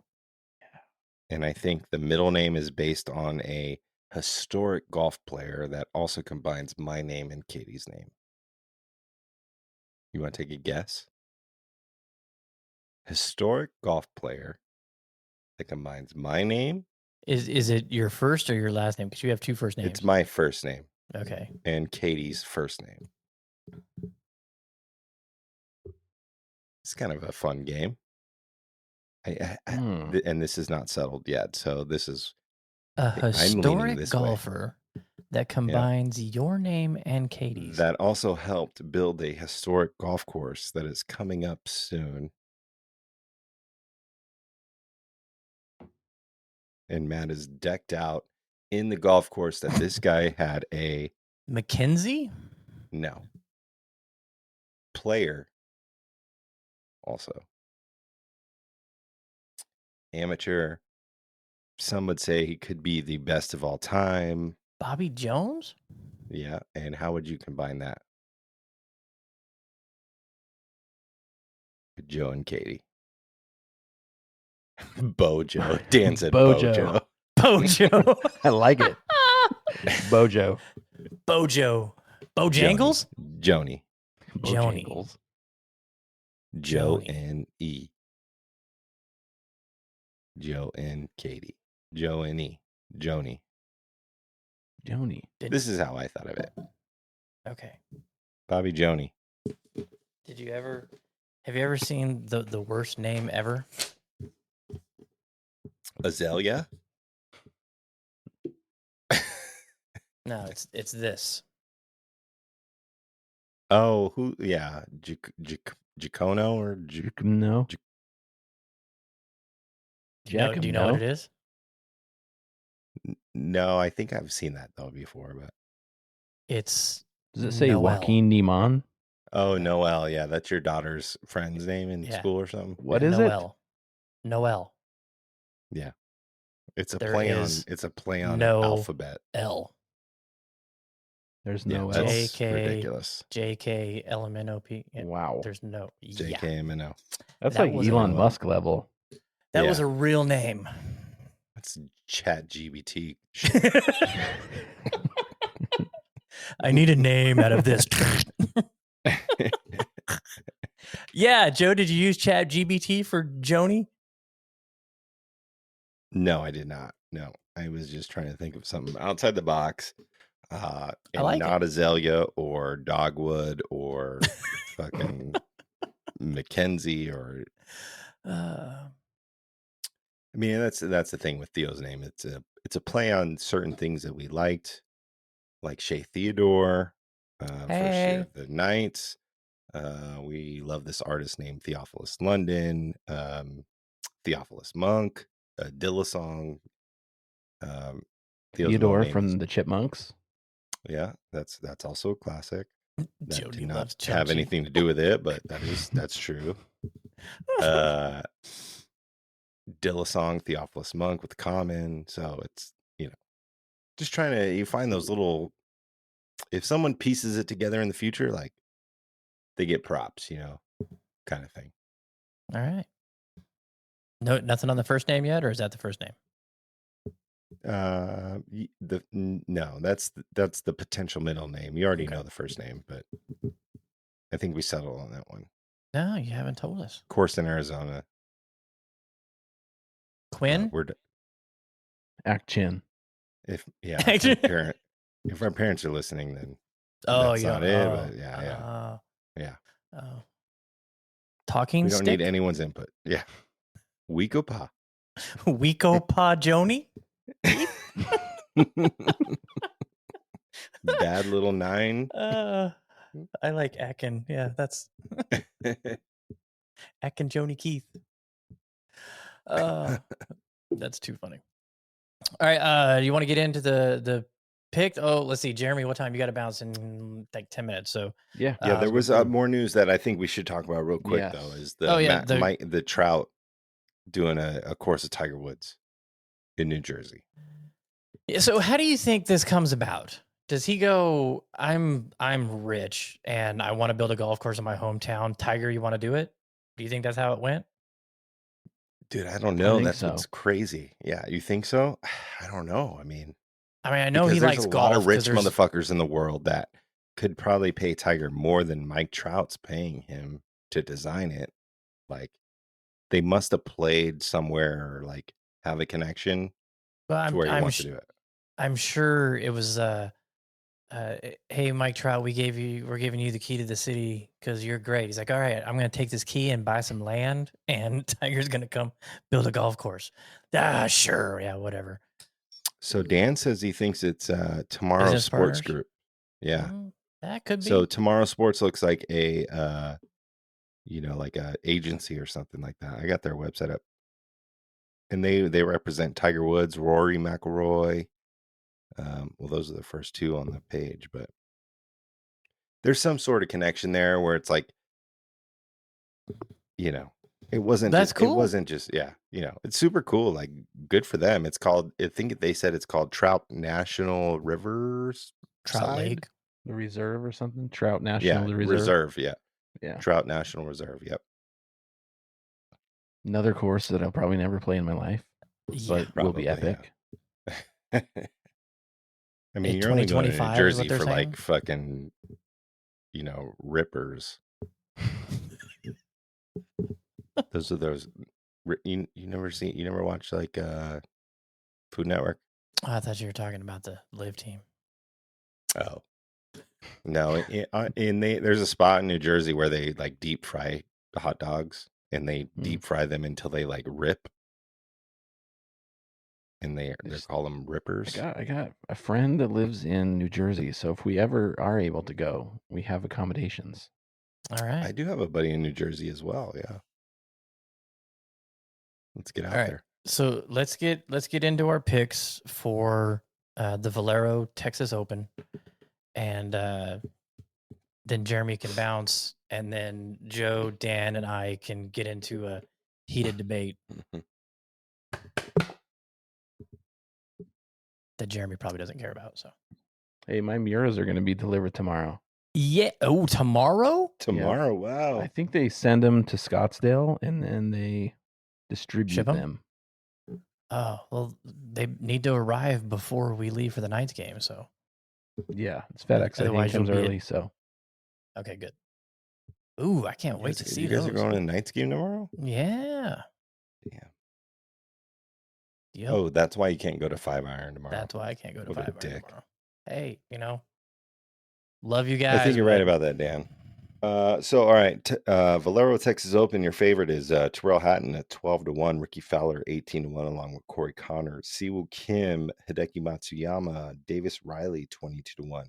And I think the middle name is based on a historic golf player that also combines my name and Katie's name. You want to take a guess? Historic golf player that combines my name. Is it your first or your last name? Because you have two first names. It's my first name. Okay. And Katie's first name. It's kind of a fun game. And this is not settled yet. So this is a historic golfer that combines your name and Katie's. That also helped build a historic golf course that is coming up soon. And Matt is decked out in the golf course that this guy had a Mackenzie? No. Player also. Amateur. Some would say he could be the best of all time. Bobby Jones? Yeah. And how would you combine that? Joe and Katie. Bojo. Dan said Bojo. Bojo. I like it. Bojo. Bojangles? Joni. Joni. Joe and E. Joe and Katie. Joe and E. Joni. This is how I thought of it. Okay. Bobby Joni. Have you ever seen the worst name ever? Azalea? No, it's this. Oh, who? Yeah, Giacono or No. Do you know what it is? No, I think I've seen that though before, but it's. Does it say Noel. Joaquin Neiman? Oh, Noel. Yeah, that's your daughter's friend's name in school or something. What is Noel. it? Noel. Yeah, it's a play on. It's a play on an alphabet. L. There's no L. JK. Ridiculous. JK LMNOP. Wow. There's no JKMNO. That's like Elon Musk level. That was a real name. That's Chat GBT. I need a name out of this. Yeah, Joe, did you use Chat GBT for Joni? No, I did not. No, I was just trying to think of something outside the box. And not Azalea or Dogwood or fucking Mackenzie or. I mean, that's the thing with Theo's name. It's a play on certain things that we liked, like Shea Theodore, First Year of the Knights. We love this artist named Theophilus London, Theophilus Monk, Dillasong, Theodore from the Chipmunks. Yeah, that's also a classic. That Jody do loves not have anything to do with it, but that's true. Dillasong, Theophilus Monk with Common. So it's, just trying to, you find those little, if someone pieces it together in the future, like they get props, kind of thing. All right. No, nothing on the first name yet, or is that the first name? No, that's the potential middle name. You already know the first name, but I think we settled on that one. No, you haven't told us. Course in Arizona. Quinn? Ack-Chin. If our parents are listening, then that's not it. But yeah. Talking we don't stick? need anyone's input. Yeah. Wiko Pa. Wiko Pa Joni? Bad Little Nine. I like Akin. Yeah, that's Akin Joni Keith. That's too funny. All right, you want to get into the pick? Oh, let's see, Jeremy, what time? You got to bounce in like 10 minutes. So Yeah. Yeah, there so was we'll- more news that I think we should talk about real quick, though, Yes. is the the Trout doing a course of Tiger Woods in New Jersey. Yeah, so how do you think this comes about? Does he go, I'm rich and I want to build a golf course in my hometown. Tiger, you want to do it? Do you think that's how it went? Dude, I don't know. think That's so. what's crazy. Yeah, you think so? I don't know. I mean, I know because he there's likes a lot golf of rich 'cause there's motherfuckers in the world that could probably pay Tiger more than Mike Trout's paying him to design it. Like, they must have played somewhere or like have a connection well, to where he I'm wants to do it. I'm sure it was hey Mike Trout, we're giving you the key to the city because you're great. He's like, all right, I'm gonna take this key and buy some land, and Tiger's gonna come build a golf course. Sure, yeah, whatever. So Dan says he thinks it's Tomorrow Business Sports partners? Group. Yeah. That could be. So Tomorrow Sports looks like a like a agency or something like that. I got their website up. And they represent Tiger Woods, Rory McIlroy. Well, those are the first two on the page, but there's some sort of connection there where it's like, it wasn't That's just, cool. It wasn't just, it's super cool. Like, good for them. It's called, I think they said it's called Trout National Rivers. Trout Lake. The reserve or something? Trout National, Yeah, the reserve. Yeah. Yeah. Trout National Reserve. Yep. Another course that I'll probably never play in my life, but will be epic. Yeah. I mean, you're only going to New 2025 is Jersey what they're for saying? like fucking, rippers. Those are those. You never watched like Food Network? Oh, I thought you were talking about the LIV team. Oh, no. There's a spot in New Jersey where they like deep fry hot dogs and they deep fry them until they like rip. And they call them rippers. I got a friend that lives in New Jersey, so if we ever are able to go, we have accommodations. All right. I do have a buddy in New Jersey as well. Yeah. Let's get out All right. there. So let's get into our picks for the Valero Texas Open, and then Jeremy can bounce, and then Joe, Dan, and I can get into a heated debate that Jeremy probably doesn't care about. So, hey, my Muras are going to be delivered tomorrow. Yeah. Oh, tomorrow? Tomorrow. Wow. I think they send them to Scottsdale and then they distribute Ship 'em? them. Oh, well, they need to arrive before we leave for the Knights game. So, Yeah, it's FedEx. I think Otherwise comes you'll be early, so okay, good. Ooh, I can't wait to see you guys those. are going to the Knights game tomorrow? Yeah. Yeah. Yep. Oh, that's why you can't go to 5 Iron tomorrow. That's why I can't go to What a 5 Iron dick. tomorrow. Hey, love you guys. I think you're right but- about that, Dan. So, all right. Valero Texas Open, your favorite is Terrell Hatton at 12-1, Ricky Fowler 18-1, along with Corey Connors, Siwoo Kim, Hideki Matsuyama, Davis Riley 22-1,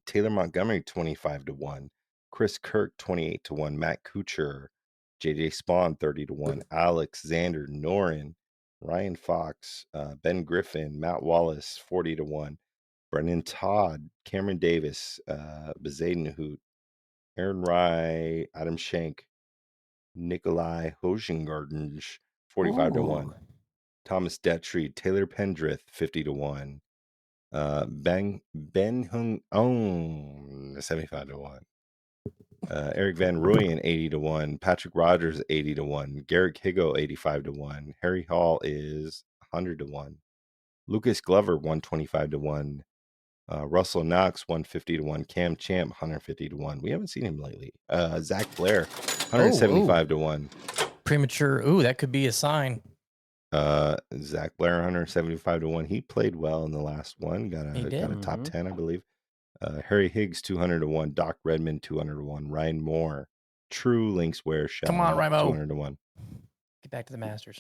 Taylor Montgomery 25-1, Chris Kirk 28-1, Matt Kuchar, JJ Spawn 30-1, Alex Xander Noren, Ryan Fox, Ben Griffin, Matt Wallace 40-1, Brennan Todd, Cameron Davis, Bezaden Hoot, Aaron Rye, Adam Schenk, Nikolai Hosengarten 45-1, Ooh. Thomas Detry, Taylor Pendrith 50-1, Ben Hung Ong 75-1. Eric Van Rooyen 80-1, Patrick Rogers 80-1, Garrett Higo 85-1, Harry Hall is 100-1, Lucas Glover 125-1, Russell Knox 150-1, Cam Champ 150-1. We haven't seen him lately. Zach Blair 175-1. Premature. Ooh, that could be a sign. Zach Blair 175-1. He played well in the last one. Got He a did. top 10, I believe. Harry Higgs 200-1, Doc Redmond 200-1, Ryan Moore, True Links Wear Shot. Come on, Rimo. 200-1. Get back to the Masters.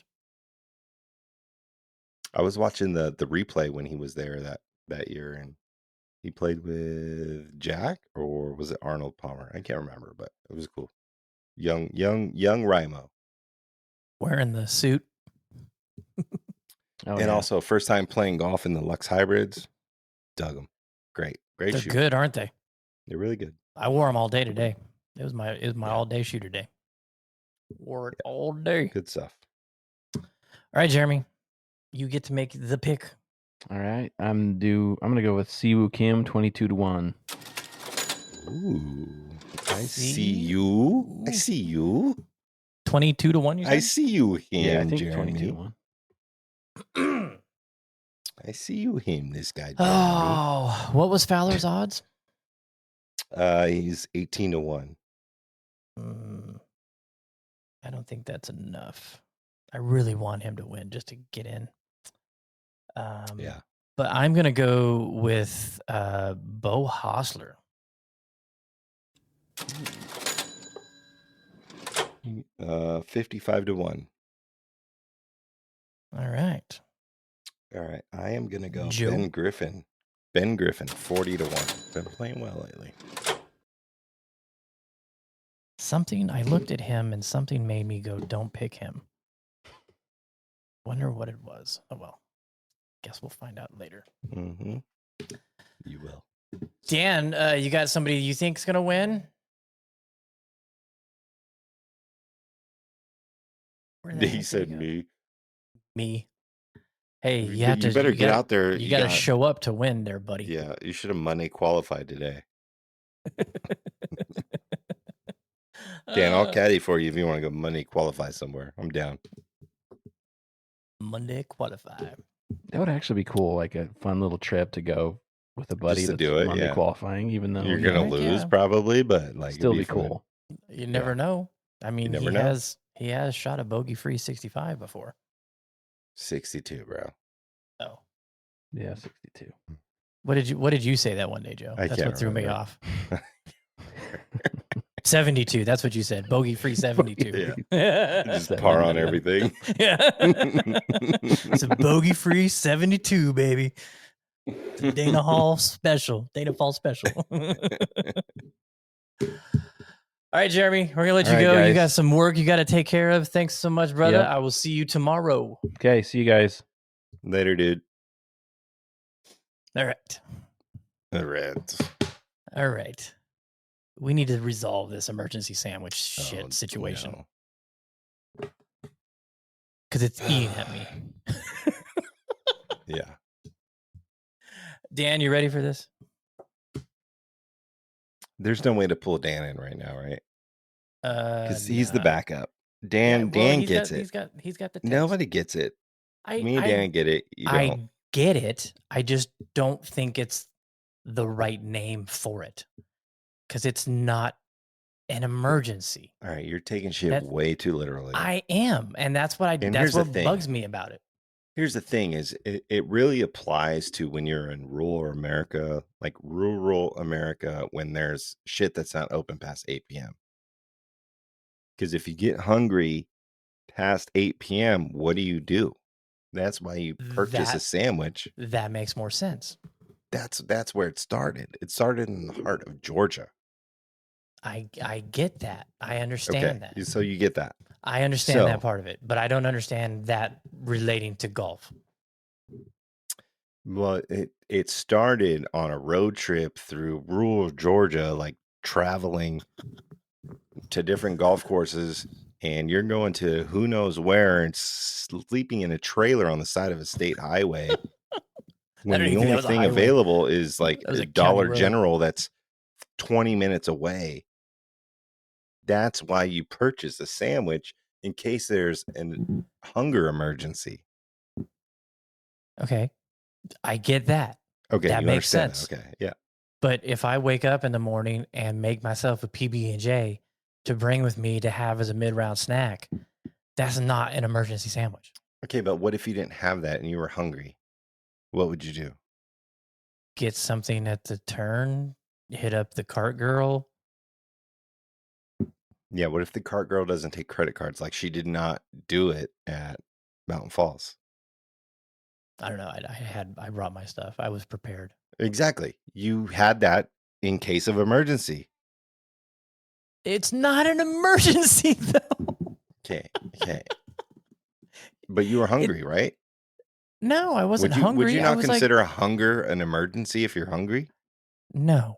I was watching the replay when he was there that year, and he played with Jack, or was it Arnold Palmer? I can't remember, but it was cool. Young Rimo. Wearing the suit. Oh, and yeah. also first time playing golf in the Lux hybrids. Dug them. Great They're shoe. good, aren't they? They're really good. I wore them all day today. It was my Yeah. all day shooter day. Wore it all day. Good stuff. All right, Jeremy, you get to make the pick. All right. I'm gonna go with Siwoo Kim 22-1. Ooh. I see you. I see you. 22-1, you said? I see you him, Yeah, I think Jeremy. 22-1. I see you him, this guy, Jeremy. Oh, what was Fowler's odds? He's 18-1. I don't think that's enough. I really want him to win just to get in. Yeah. But I'm going to go with Bo Hostler. 55-1. All right. All right. I am gonna go Joe? Ben Griffin. Ben Griffin, 40-1. Been playing well lately. I looked at him and something made me go, don't pick him. Wonder what it was. Oh, well. Guess we'll find out later. Mm-hmm. You will. Dan, you got somebody you think's going to win? Where the heck He did said go? me. Hey, you have to. You better get out there. You got to show up to win there, buddy. Yeah, you should have money qualified today. Dan, I'll caddy for you if you want to go money qualify somewhere. I'm down. Monday qualify. That would actually be cool, like a fun little trip to go with a buddy to that's do it, Monday yeah. qualifying, even though You're gonna heck lose yeah. probably, but like still it'd be fun. cool. You never know. I mean, never know. he has shot a bogey-free 65 before. 62, bro. Oh, Yeah, 62. what did you say that one day, Joe? I That's can't what threw me remember. off. 72. That's what you said. Bogey-free 72. Yeah. Just par on everything. Yeah. It's a bogey-free 72, baby. It's a Dana Fall special. All right, Jeremy, we're gonna let All you right, go. You guys. got some work you got to take care of. Thanks so much, brother. Yep. I will see you tomorrow. Okay, see you guys. Later, dude. All right. All right. We need to resolve this emergency sandwich shit situation because it's eating at me. Yeah. Dan, you ready for this? There's no way to pull Dan in right now, right? Because he's the nah. backup. Dan gets it. He's got the text. Nobody gets it. Me and I Dan get it. You don't. I get it. I just don't think it's the right name for it because it's not an emergency. All right, you're taking shit way too literally. I am, and that's what bugs me about it. Here's the thing: is it really applies to when you're in rural America, like rural America, when there's shit that's not open past 8 p.m. Because if you get hungry past 8 p.m., what do? That's why you purchase a sandwich. That makes more sense. That's where it started. It started in the heart of Georgia. I get that. I understand that. So you get that. I understand that part of it, but I don't understand that relating to golf. Well, it started on a road trip through rural Georgia, like traveling to different golf courses, and you're going to who knows where and sleeping in a trailer on the side of a state highway. When the only thing available is like a Dollar General that's 20 minutes away. That's why you purchase a sandwich in case there's a hunger emergency. Okay. I get that. Okay. That makes sense. That. Okay. Yeah. But if I wake up in the morning and make myself a PB&J to bring with me to have as a mid-round snack, that's not an emergency sandwich. Okay. But what if you didn't have that and you were hungry? What would you do? Get something at the turn, hit up the cart girl. Yeah, what if the cart girl doesn't take credit cards? Like she did not do it at Mountain Falls. I don't know. I brought my stuff. I was prepared. Exactly. You had that in case of emergency. It's not an emergency though. Okay. But you were hungry, right? No, I wasn't Would hungry. you I not was consider hunger an emergency if you're hungry? no.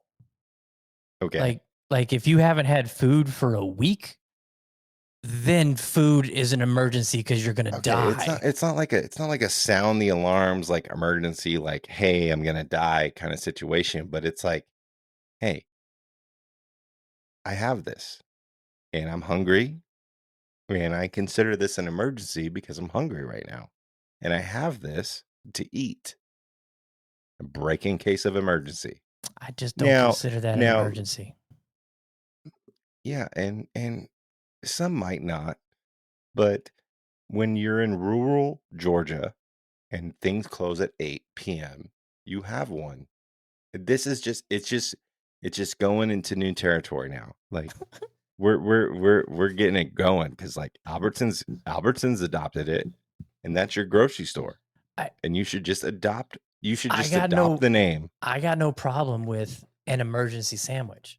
Okay. Like if you haven't had food for a week, then food is an emergency because you're gonna die. It's not like a sound the alarms like emergency, like, hey, I'm gonna die kind of situation, but it's like, hey, I have this and I'm hungry and I consider this an emergency because I'm hungry right now. And I have this to eat. A break in case of emergency. I just don't consider that an now, emergency. yeah, and some might not, but when you're in rural Georgia and things close at 8 p.m., you have one. This is just it's just going into new territory now. Like we're getting it going because like Albertsons adopted it, and that's your grocery store. And you should just adopt the name. I got no problem with an emergency sandwich.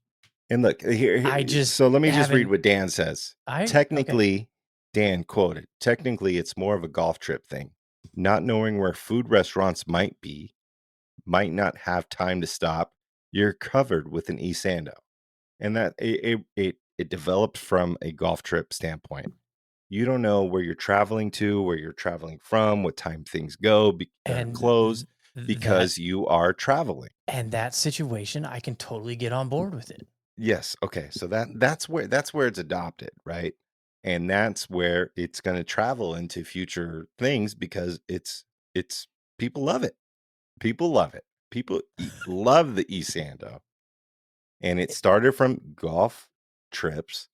And look, so let me just read what Dan says. Technically, Dan quoted, technically it's more of a golf trip thing. Not knowing where food restaurants might not have time to stop, you're covered with an e-sando. And that it developed from a golf trip standpoint. You don't know where you're traveling to, where you're traveling from, what time things go and close because you are traveling. And that situation, I can totally get on board with it. Yes. Okay. So that's where it's adopted, right? And that's where it's going to travel into future things because it's people love it. People love it. People love the e-sando. And it started from golf trips,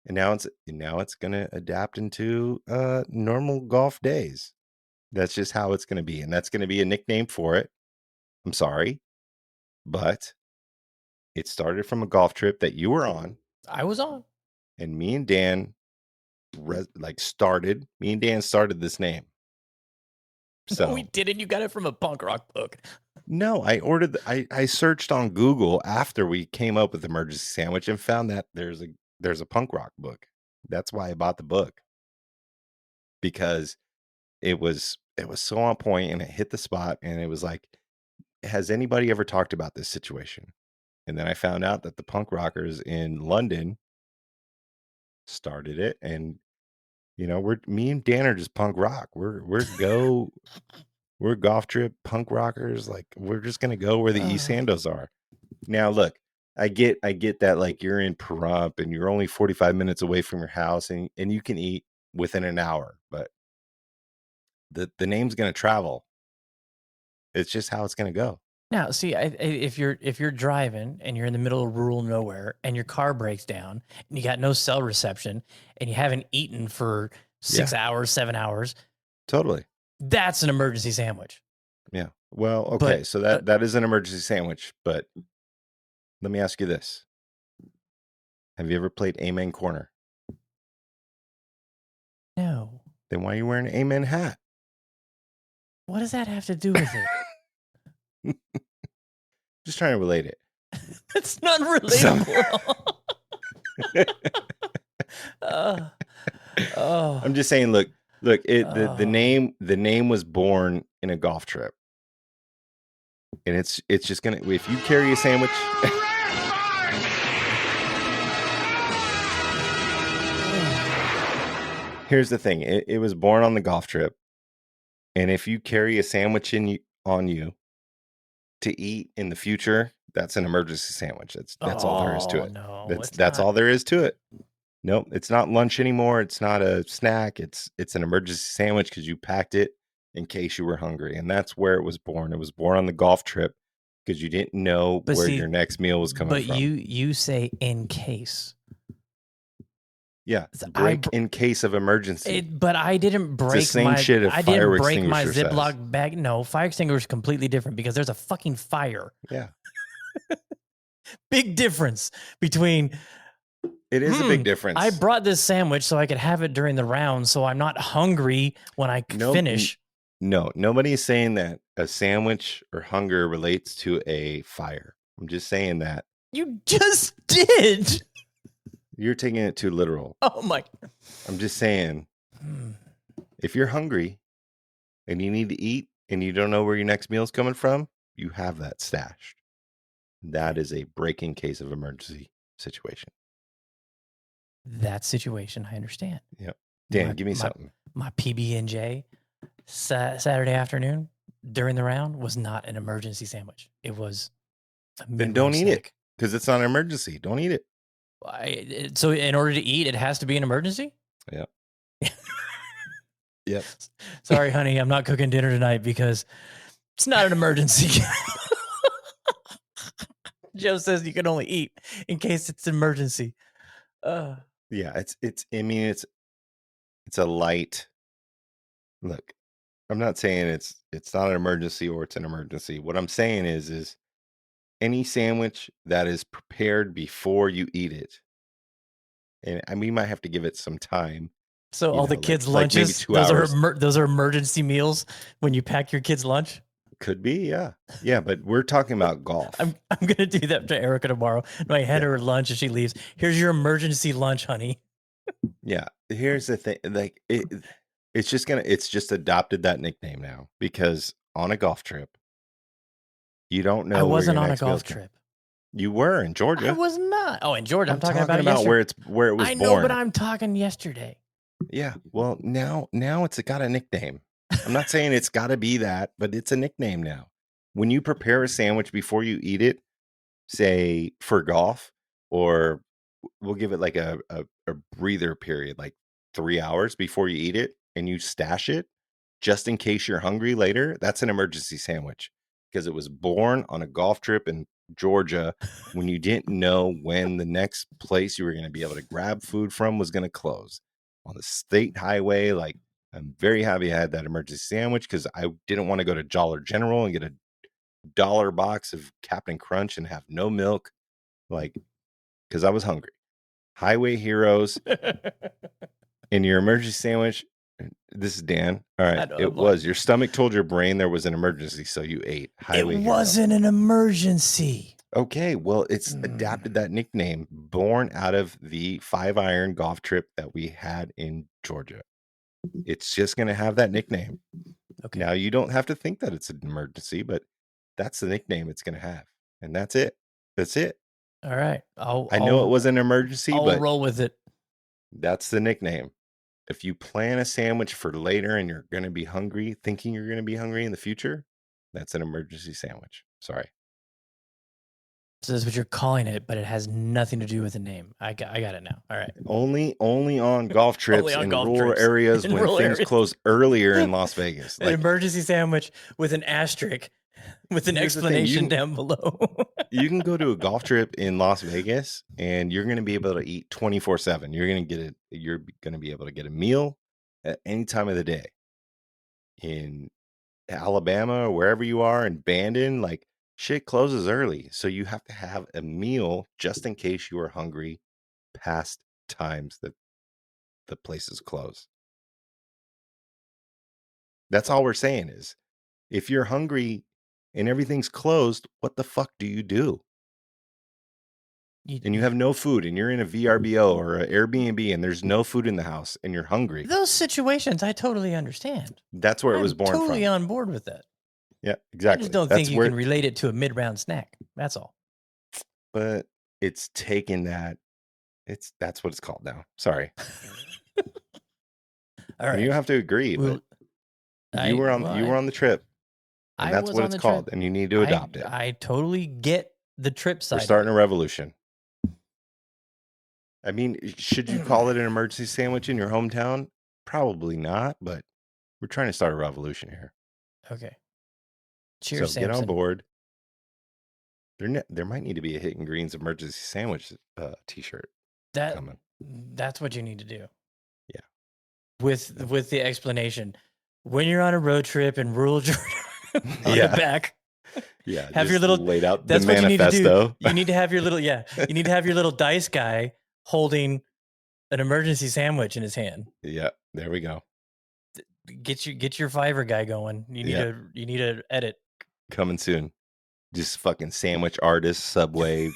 and now it's going to adapt into normal golf days. That's just how it's going to be, and that's going to be a nickname for it. I'm sorry, but it started from a golf trip that you were on. I was on. And me and Dan started this name. So no, we didn't. You got it from a punk rock book. No, I searched on Google after we came up with Emergency Sandwich and found that there's a punk rock book. That's why I bought the book. Because it was so on point and it hit the spot, and it was like, has anybody ever talked about this situation? And then I found out that the punk rockers in London started it, and me and Dan are just punk rock. We're golf trip punk rockers. Like we're just gonna go where the e-sandos are. Now look, I get that like you're in Pahrump and you're only 45 minutes away from your house and you can eat within an hour, but the name's gonna travel. It's just how it's gonna go. Now, see, if you're driving and you're in the middle of rural nowhere and your car breaks down and you got no cell reception and you haven't eaten for 6 hours, 7 hours, totally, that's an emergency sandwich. Yeah. Well, okay, so that is an emergency sandwich, but let me ask you this: have you ever played Amen Corner? No. Then why are you wearing an Amen hat? What does that have to do with it? Just trying to relate it. It's not relatable. I'm just saying, look, the name was born in a golf trip. And it's just gonna, if you carry a sandwich. Here's the thing, it was born on the golf trip. And if you carry a sandwich on you to eat in the future, that's an emergency sandwich. That's all there is to it. No, that's all there is to it. Nope, it's not lunch anymore. It's not a snack. It's an emergency sandwich because you packed it in case you were hungry. And that's where it was born. It was born on the golf trip because you didn't know your next meal was coming from. But you say in case. Yeah, in case of emergency. But I didn't break it's the same shit if I fire didn't break my extinguisher Ziploc says. bag. No, fire extinguisher is completely different because there's a fucking fire. Yeah. Big difference between. It is a big difference. I brought this sandwich so I could have it during the round, so I'm not hungry when I finish. No, nobody's saying that a sandwich or hunger relates to a fire. I'm just saying that. You just did. You're taking it too literal. Oh my. I'm just saying, if you're hungry and you need to eat and you don't know where your next meal is coming from, you have that stashed. That is a break-in case of emergency situation. That situation, I understand. Yep. Dan, give me something. My PB&J Saturday afternoon during the round was not an emergency sandwich. It was a Then don't eat it because it's not an emergency. Don't eat it. So in order to eat, it has to be an emergency? Yep. Yep. Sorry, honey, I'm not cooking dinner tonight because it's not an emergency. Joe says you can only eat in case it's an emergency. Yeah, it's a light. Look, I'm not saying it's not an emergency or it's an emergency. What I'm saying is any sandwich that is prepared before you eat it, and we might have to give it some time. So all the kids' lunches, those are emergency meals when you pack your kids' lunch? Could be, yeah. But we're talking about golf. I'm gonna do that to Erica tomorrow. I hand her lunch and she leaves. Here's your emergency lunch, honey. Yeah. Here's the thing. Like it's just adopted that nickname now because on a golf trip, you don't know. I wasn't on a golf trip. You were in Georgia. I was not. Oh, in Georgia. I'm talking about where it was born. I know, but I'm talking yesterday. Yeah. Well, now it's got a nickname. I'm not saying it's got to be that, but it's a nickname now. When you prepare a sandwich before you eat it, say for golf, or we'll give it like a breather period, like 3 hours before you eat it, and you stash it just in case you're hungry later, that's an emergency sandwich because it was born on a golf trip in Georgia when you didn't know when the next place you were going to be able to grab food from was going to close on the state highway. Like, I'm very happy I had that emergency sandwich because I didn't want to go to Dollar General and get a $1 box of Captain Crunch and have no milk, like, because I was hungry. Highway heroes in your emergency sandwich. This is Dan. All right. It was your stomach told your brain there was an emergency, so you ate. Highway It wasn't an emergency. Okay. Well, it's adapted that nickname, born out of the 5-iron golf trip that we had in Georgia. It's just going to have that nickname. Okay. Now, you don't have to think that it's an emergency, but that's the nickname it's going to have. And that's it. That's it. All right. I know it was an emergency, but I'll roll with it. That's the nickname. If you plan a sandwich for later and you're going to be hungry, thinking you're going to be hungry in the future, that's an emergency sandwich. Sorry. So that's what you're calling it, but it has nothing to do with the name. I got it now. All right. Only on golf trips in rural areas when things close earlier in Las Vegas. An emergency sandwich with an asterisk with an explanation down below. You can go to a golf trip in Las Vegas and you're going to be able to eat 24/7. You're going to be able to get a meal at any time of the day. In Alabama or wherever you are in Bandon, like, shit closes early, so you have to have a meal just in case you are hungry past times that the places close. That's all we're saying is, if you're hungry and everything's closed, what the fuck do you do? And you have no food and you're in a VRBO or an Airbnb and there's no food in the house and you're hungry. Those situations I totally understand. That's where it was born from. Totally on board with that. Yeah, exactly. I just don't think you can relate it to a mid-round snack. That's all. But it's taken that. That's what it's called now. Sorry. All right. You don't have to agree, but you were on the trip. And that's what it's called, and you need to adopt it. I totally get the trip side. We're starting a revolution. I mean, should you call it an emergency sandwich in your hometown? Probably not, but we're trying to start a revolution here. Okay. Cheers, so get on board. There might need to be a Hitting Greens emergency sandwich t-shirt. That's what you need to do. Yeah. With the explanation. When you're on a road trip in rural Georgia, on the back. Yeah. Have your little laid out that's the what manifesto. You need to do. You need to have your little you need to have your little dice guy holding an emergency sandwich in his hand. Yeah, there we go. Get your Fiverr guy going. You need to edit. Coming soon. Just fucking sandwich artist, Subway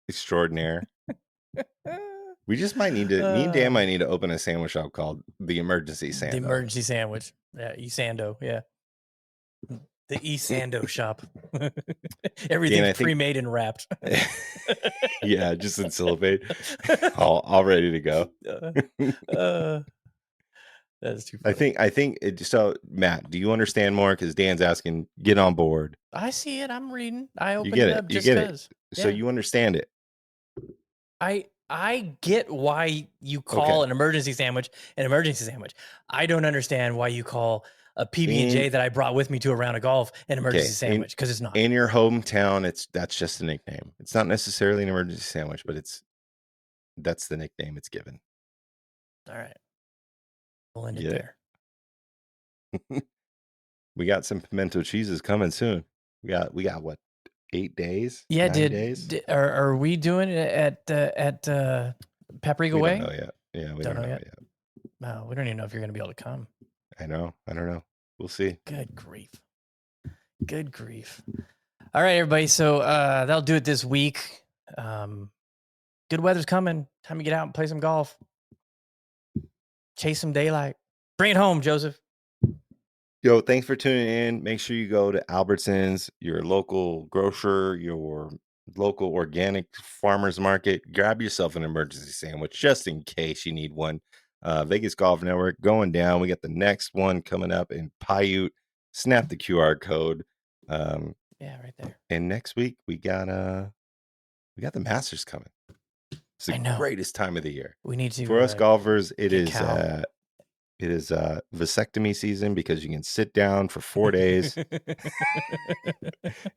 extraordinaire. We just might need to. Me and Dan might need to open a sandwich shop called the Emergency Sando. The Emergency Sandwich. Yeah, Esando. Yeah. The Esando shop. Everything's pre-made and wrapped. Yeah, just in cellophane. all ready to go. That's too funny. I think so. Matt, do you understand more? Because Dan's asking, get on board. I see it. I'm reading. I opened it it up just get because. It. So you understand it. I get why you call an emergency sandwich an emergency sandwich. I don't understand why you call a PB&J that I brought with me to a round of golf an emergency sandwich, because it's not. In your hometown, that's just a nickname. It's not necessarily an emergency sandwich, but that's the nickname it's given. All right. We'll end it there. We got some pimento cheeses coming soon. We got what, 8 days? Yeah, 9 days? Are we doing it at Paprika Way? We don't know yet. Yeah, we don't know yet. No, we don't even know if you're going to be able to come. I know. I don't know. We'll see. Good grief. Good grief. All right, everybody. So that'll do it this week. Good weather's coming. Time to get out and play some golf. Chase some daylight. Bring it home, Joseph. Yo, thanks for tuning in. Make sure you go to Albertsons, your local grocer, your local organic farmers market. Grab yourself an emergency sandwich just in case you need one. Vegas Golf Network going down. We got the next one coming up in Paiute. Snap the QR code. Yeah, right there. And next week we got the Masters coming. It's the greatest time of the year. We need to for us golfers. It is vasectomy season, because you can sit down for 4 days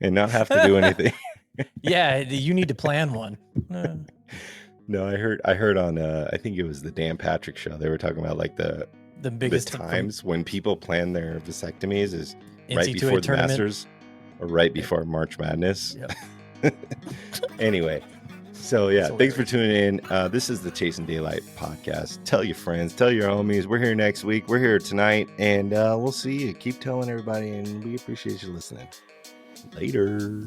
and not have to do anything. Yeah, you need to plan one. No, I heard on I think it was the Dan Patrick show. They were talking about like the biggest times when people plan their vasectomies is right before the Masters or right before March Madness. Yep. Anyway, so yeah, thanks for tuning in. This is the Chasing Daylight podcast. Tell your friends, tell your homies. We're here next week. We're here tonight, and we'll see you. Keep telling everybody, and we appreciate you listening. Later.